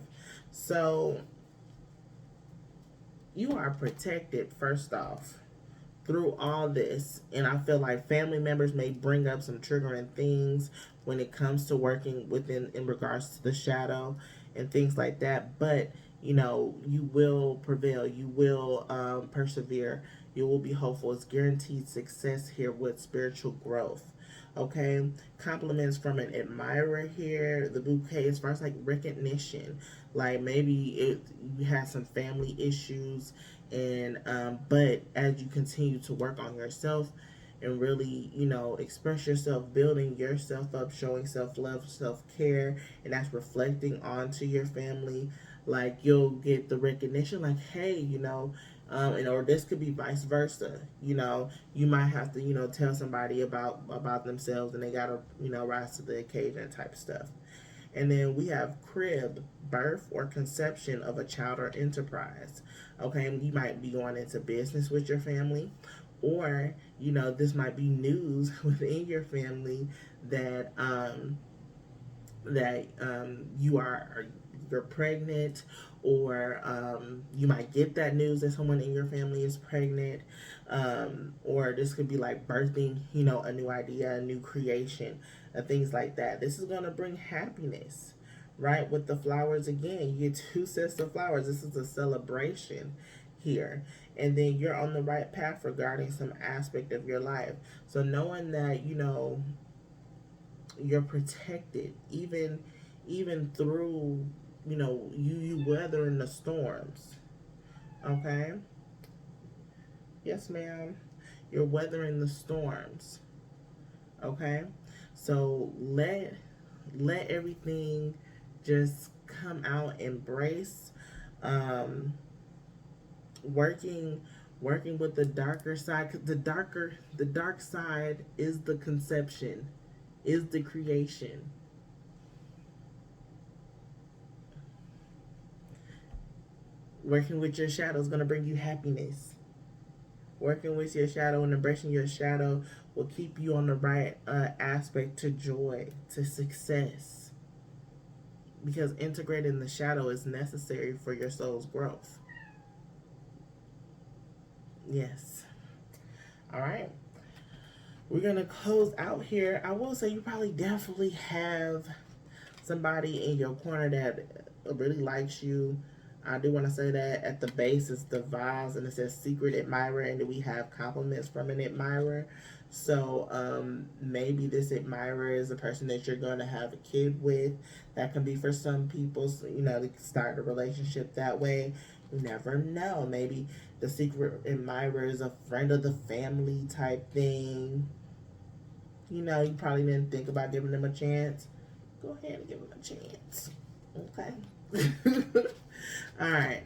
So you are protected, first off, through all this. And I feel like family members may bring up some triggering things when it comes to working in regards to the shadow and things like that. But, you will prevail. You will persevere. You will be hopeful. It's guaranteed success here with spiritual growth. Okay, compliments from an admirer here. The bouquet, as far as like recognition, like maybe you had some family issues, and but as you continue to work on yourself and really, express yourself, building yourself up, showing self-love, self-care, and that's reflecting onto your family, like you'll get the recognition, like, hey, or this could be vice versa. You might have to, tell somebody about themselves, and they gotta, rise to the occasion type stuff. And then we have crib, birth or conception of a child or enterprise. Okay, you might be going into business with your family, or this might be news within your family that you're pregnant, or you might get that news that someone in your family is pregnant, or this could be like birthing, a new idea, a new creation, things like that. This is going to bring happiness, right? With the flowers again, you get 2 sets of flowers. This is a celebration here. And then you're on the right path regarding some aspect of your life. So knowing that, you're protected, even through, you know, you weathering the storms. Okay? Yes, ma'am. You're weathering the storms. Okay? So let everything just come out, embrace um working with the darker side, 'cause the dark side is the conception, is the creation. Working with your shadow is going to bring you happiness. Working with your shadow and embracing your shadow will keep you on the right aspect to joy, to success, because integrating the shadow is necessary for your soul's growth. Yes. All right. We're going to close out here. I will say you probably definitely have somebody in your corner that really likes you. I do want to say that at the base is the vase and it says secret admirer, and then we have compliments from an admirer. So maybe this admirer is a person that you're going to have a kid with. That can be for some people, so, you know, they can start a relationship that way. You never know. Maybe the secret admirer is a friend of the family type thing. You know, you probably didn't think about giving them a chance. Go ahead and give them a chance. Okay. All right.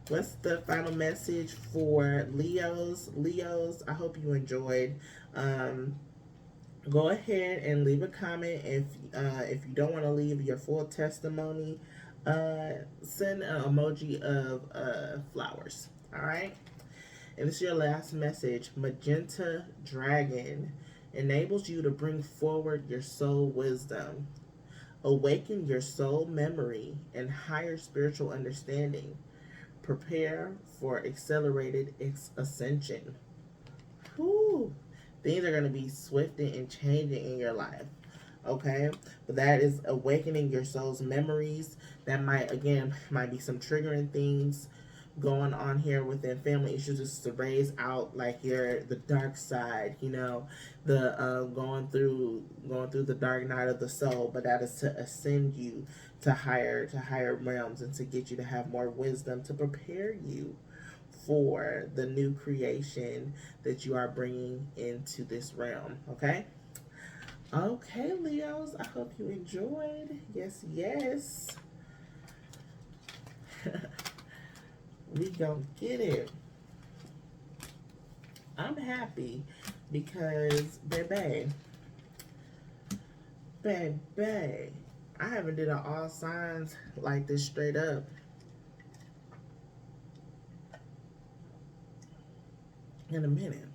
What's the final message for Leos? Leos, I hope you enjoyed. Go ahead and leave a comment. If you don't want to leave your full testimony, send an emoji of flowers. All right. And this is your last message. Magenta Dragon enables you to bring forward your soul wisdom, awaken your soul memory and higher spiritual understanding. Prepare for accelerated ascension. Whew. Things are going to be swifting and changing in your life. Okay? But that is awakening your soul's memories. That might be some triggering things going on here within family issues, just to raise out like the dark side, you know, the going through the dark night of the soul. But that is to ascend you to higher realms and to get you to have more wisdom, to prepare you for the new creation that you are bringing into this realm. Okay, Leos, I hope you enjoyed. Yes. We gonna get it. I'm happy because baby, I haven't did an all signs like this straight up in a minute.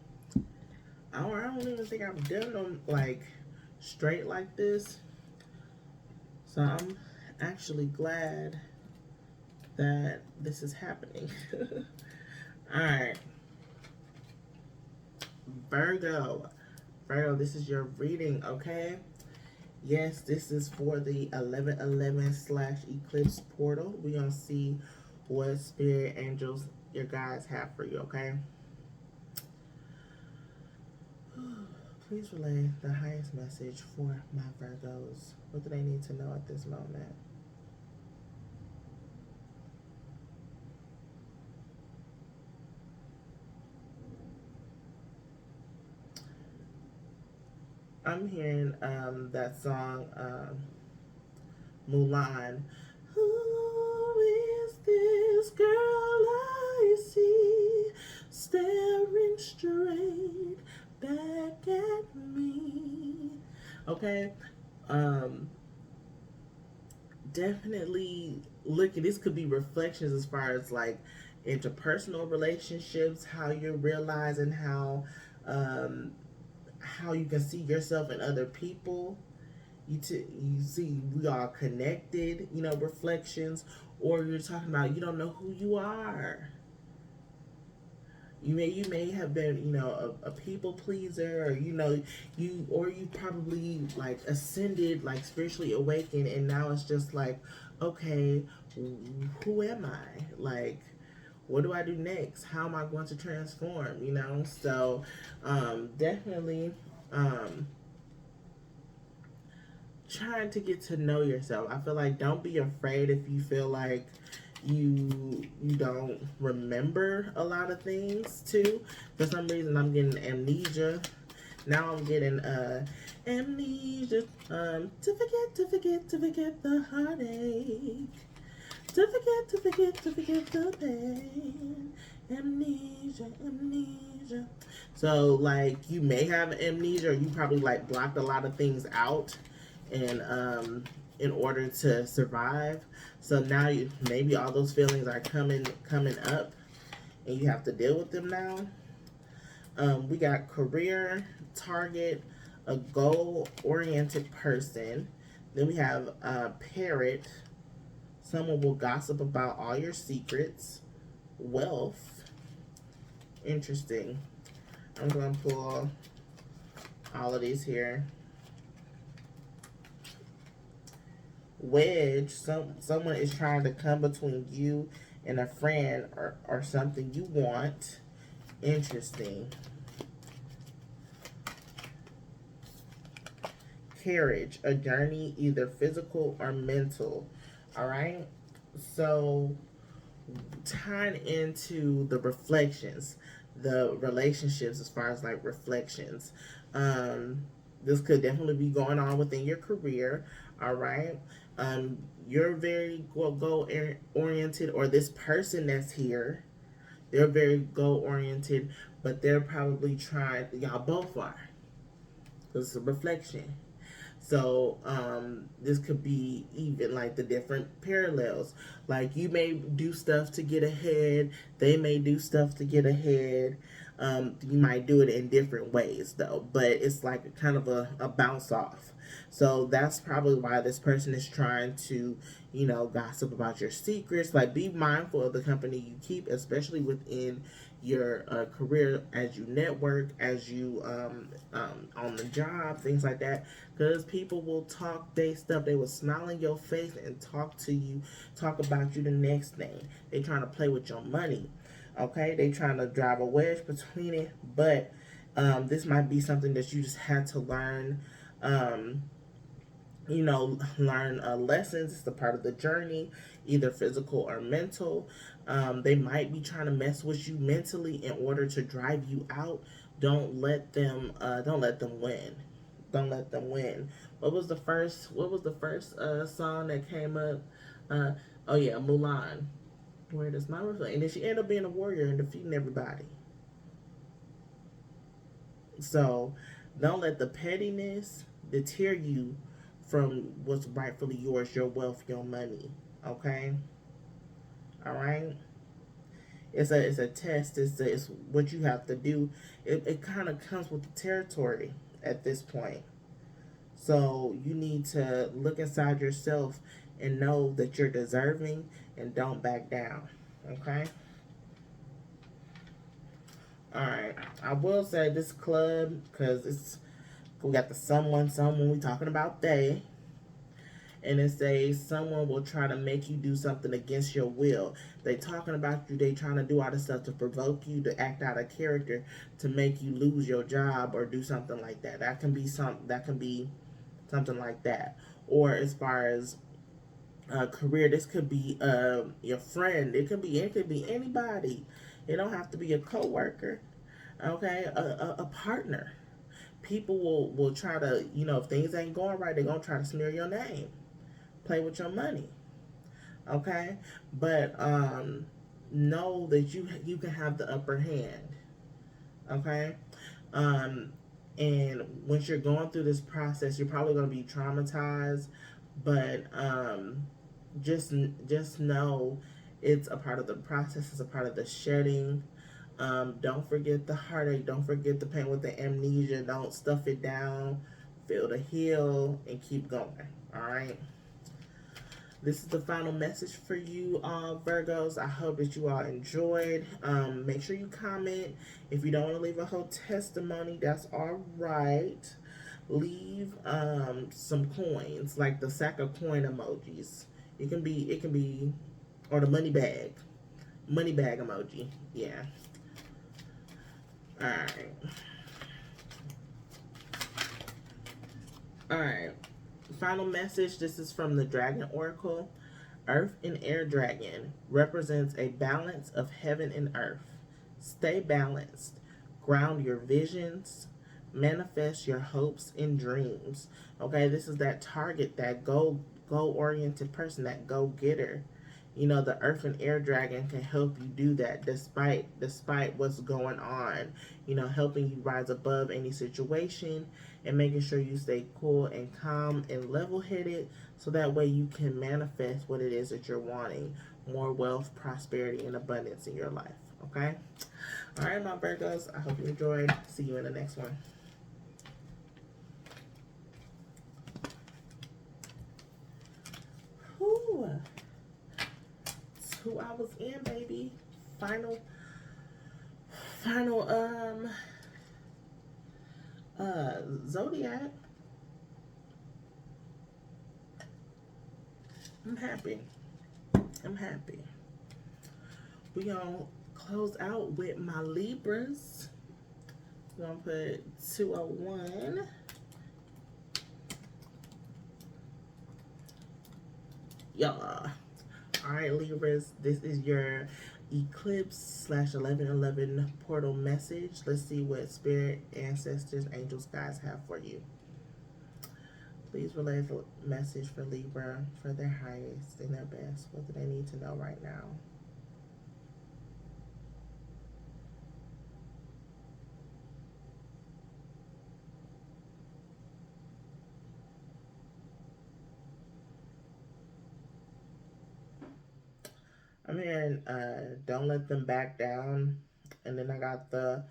I don't even think I've done them like straight like this. So I'm actually glad that this is happening. Alright. Virgo, this is your reading, okay? Yes, this is for the 11/11/Eclipse portal. We're going to see what spirit angels your guides have for you, okay? Please relay the highest message for my Virgos. What do they need to know at this moment? I'm hearing that song, Mulan. Who is this girl I see staring straight back at me? Okay, definitely look at this. Could be reflections as far as like interpersonal relationships, how you're realizing how you can see yourself in other people. You see we are connected, you know, reflections, or you're talking about you don't know who you are. You may have been, you know, a people pleaser, or you know, you probably like ascended, like spiritually awakened, and now it's just like, okay, who am I? Like, what do I do next? How am I going to transform? You know, so definitely trying to get to know yourself. I feel like don't be afraid if you feel like you don't remember a lot of things too. For some reason I'm getting amnesia. Now I'm getting amnesia. To forget the heartache. To forget the pain. Amnesia. So like you may have amnesia, or you probably like blocked a lot of things out, and in order to survive. So now maybe all those feelings are coming up, and you have to deal with them now. We got career, target, a goal-oriented person. Then we have a parrot. Someone will gossip about all your secrets. Wealth. Interesting. I'm going to pull all of these here. Wedge. Someone is trying to come between you and a friend or something you want. Interesting. Carriage. A journey, either physical or mental. All right. So tying into the reflections, the relationships, as far as like reflections, this could definitely be going on within your career. All right. You're very goal oriented, or this person that's here, they're very goal oriented, but they're probably trying, y'all both are, because it's a reflection. So this could be even like the different parallels. Like you may do stuff to get ahead. They may do stuff to get ahead. You might do it in different ways though. But it's like kind of a bounce off. So that's probably why this person is trying to, gossip about your secrets. Like be mindful of the company you keep, especially within your career, as you network, as you on the job, things like that, because people will talk their stuff. They will smile in your face and talk to you, talk about you the next thing. They trying to play with your money. Okay, they trying to drive a wedge between it, but this might be something that you just had to learn. Learn lessons. It's a part of the journey, either physical or mental. They might be trying to mess with you mentally in order to drive you out. Don't let them win. Don't let them win. What was the first song that came up? Oh yeah, Mulan. Where does my reflect? And then she ended up being a warrior and defeating everybody. So don't let the pettiness deter you from what's rightfully yours, your wealth, your money. Okay? All right? It's a test. It's what you have to do. It kind of comes with the territory at this point. So you need to look inside yourself and know that you're deserving, and don't back down. Okay? Alright. I will say this club, because we got the someone, we talking about they. And it says someone will try to make you do something against your will. They talking about you. They trying to do all this stuff to provoke you, to act out of character, to make you lose your job or do something like that. That can be something like that. Or as far as career, this could be your friend. It could be anybody. It don't have to be a coworker. Okay, a partner. People will try to, if things ain't going right, they're gonna try to smear your name, play with your money. Okay, but know that you can have the upper hand. Okay, and once you're going through this process, you're probably going to be traumatized, but just know it's a part of the process. It's a part of the shedding. Don't forget the heartache. Don't forget the pain with the amnesia. Don't stuff it down. Feel the heal and keep going. All right. This is the final message for you all, Virgos. I hope that you all enjoyed. Make sure you comment. If you don't want to leave a whole testimony, that's all right. Leave some coins, like the sack of coin emojis. It can be, or the money bag emoji. Yeah. All right. Final message. This is from the Dragon Oracle. Earth and Air Dragon represents a balance of heaven and earth. Stay balanced. Ground your visions. Manifest your hopes and dreams. Okay, this is that target, that goal oriented person, that go getter. You know, the Earth and Air Dragon can help you do that despite what's going on. You know, helping you rise above any situation and making sure you stay cool and calm and level headed, so that way you can manifest what it is that you're wanting. More wealth, prosperity, and abundance in your life. Okay? All right, my Virgos. I hope you enjoyed. See you in the next one. Ooh. 2 hours in, baby. Final zodiac. I'm happy. We gonna close out with my Libras. We're gonna put 201. Y'all. Alright, Libras, this is your Eclipse /1111 portal message. Let's see what spirit, ancestors, angels, guides have for you. Please relay the message for Libra for their highest and their best. What do they need to know right now? I'm hearing don't let them back down. And then I got the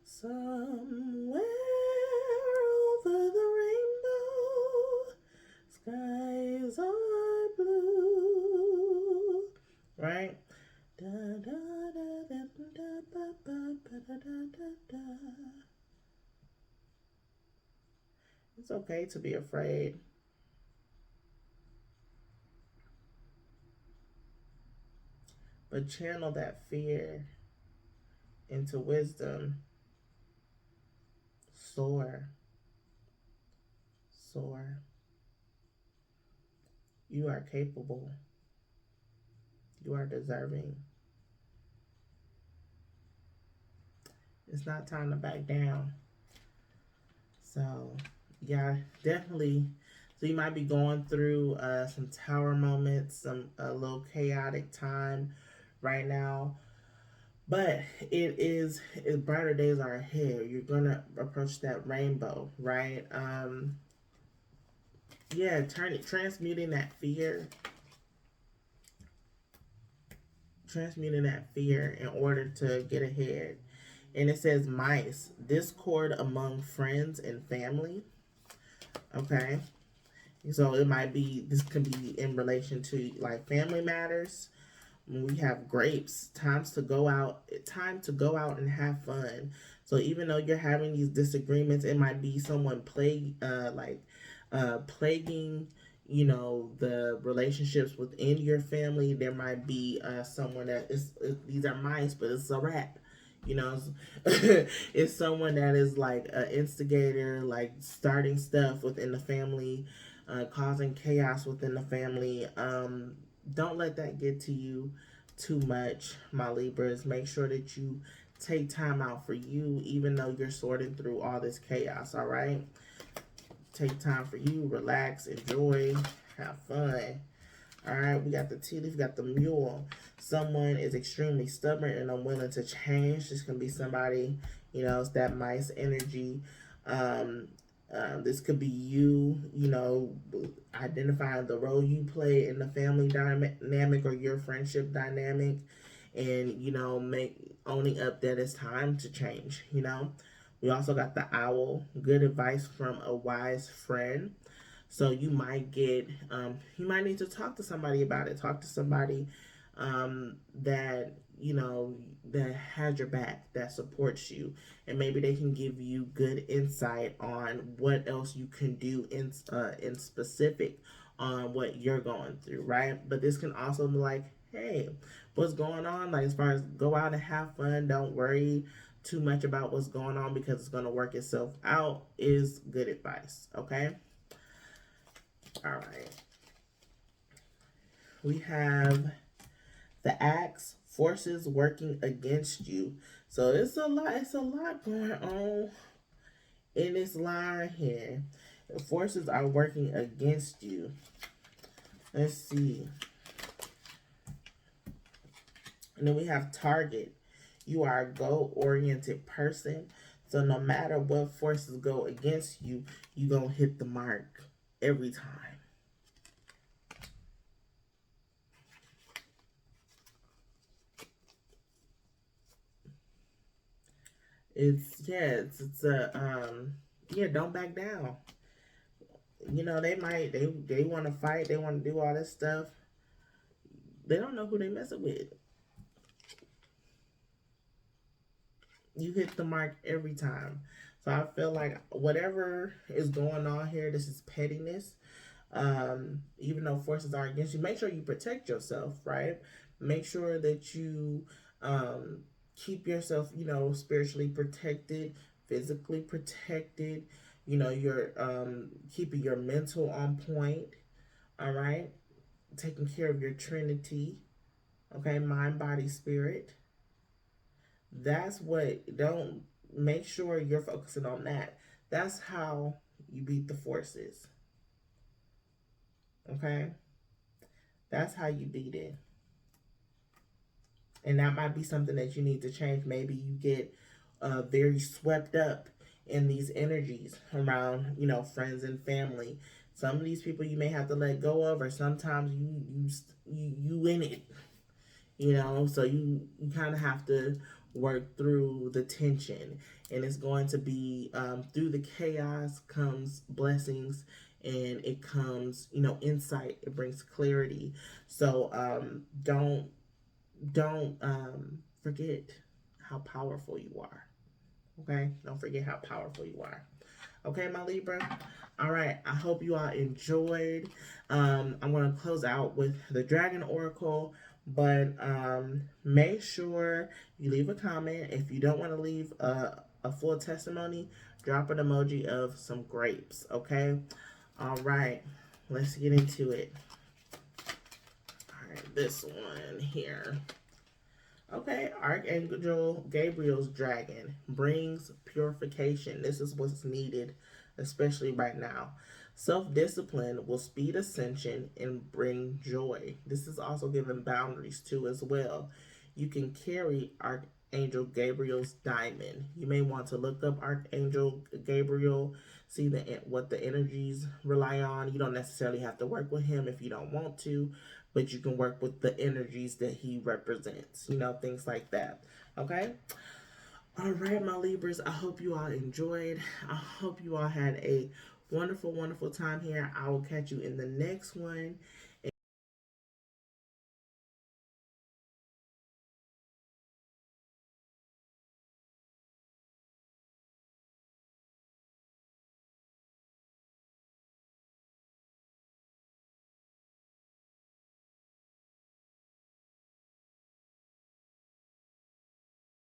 somewhere over the rainbow, skies are blue. Right? Da, da, da, da, da, ba, ba, ba, da, da, da. It's okay to be afraid. But channel that fear into wisdom. Soar. You are capable. You are deserving. It's not time to back down. So, yeah, definitely. So you might be going through some tower moments, a little chaotic time right now. But brighter days are ahead. You're gonna approach that rainbow, right? Transmuting that fear in order to get ahead. And it says mice, discord among friends and family. Okay. So this could be in relation to like family matters. We have grapes, time to go out and have fun. So even though you're having these disagreements, it might be someone plaguing, the relationships within your family. There might be someone that these are mice, but it's a rat. It's someone that is like an instigator, like starting stuff within the family, causing chaos within the family. Don't let that get to you too much, my Libras. Make sure that you take time out for you, even though you're sorting through all this chaos, all right? Take time for you, relax, enjoy, have fun. All right, we got the tea leaf, we got the mule. Someone is extremely stubborn and unwilling to change. This can be somebody, it's that mice energy. This could be you, identifying the role you play in the family dynamic or your friendship dynamic, and, owning up that it's time to change, We also got the owl, good advice from a wise friend. So you might you might need to talk to somebody about it. Talk to somebody that that has your back, that supports you, and maybe they can give you good insight on what else you can do in specific on what you're going through, right? But this can also be like, hey, what's going on? Like, as far as go out and have fun, don't worry too much about what's going on because it's going to work itself out is good advice. Okay. All right. We have the axe, forces working against you. So it's a lot going on in this line here. The forces are working against you. Let's see. And then we have target. You are a goal-oriented person. So no matter what forces go against you, you're going to hit the mark every time. It's don't back down. You know, they want to fight, they want to do all this stuff. They don't know who they messing with. You hit the mark every time. So I feel like whatever is going on here, this is pettiness. Even though forces are against you, make sure you protect yourself, right? Make sure that you keep yourself, spiritually protected, physically protected. You're keeping your mental on point, all right? Taking care of your trinity, okay? Mind, body, spirit. That's what, don't, make sure you're focusing on that. That's how you beat the forces, okay? That's how you beat it. And that might be something that you need to change. Maybe you get very swept up in these energies around, friends and family. Some of these people you may have to let go of, or sometimes you in it, so you kind of have to work through the tension. And it's going to be through the chaos comes blessings, and it comes, insight. It brings clarity. So don't forget how powerful you are. Okay? Don't forget how powerful you are. Okay, my Libra? All right. I hope you all enjoyed. I'm going to close out with the Dragon Oracle, but make sure you leave a comment. If you don't want to leave a full testimony, drop an emoji of some grapes. Okay? All right. Let's get into it. All right. This one here. Okay, Archangel Gabriel's dragon brings purification. This is what's needed, especially right now. Self-discipline will speed ascension and bring joy. This is also giving boundaries too as well. You can carry Archangel Gabriel's diamond. You may want to look up Archangel Gabriel, see what the energies rely on. You don't necessarily have to work with him if you don't want to, but you can work with the energies that he represents, things like that. Okay? All right, my Libras, I hope you all enjoyed. I hope you all had a wonderful, wonderful time here. I will catch you in the next one.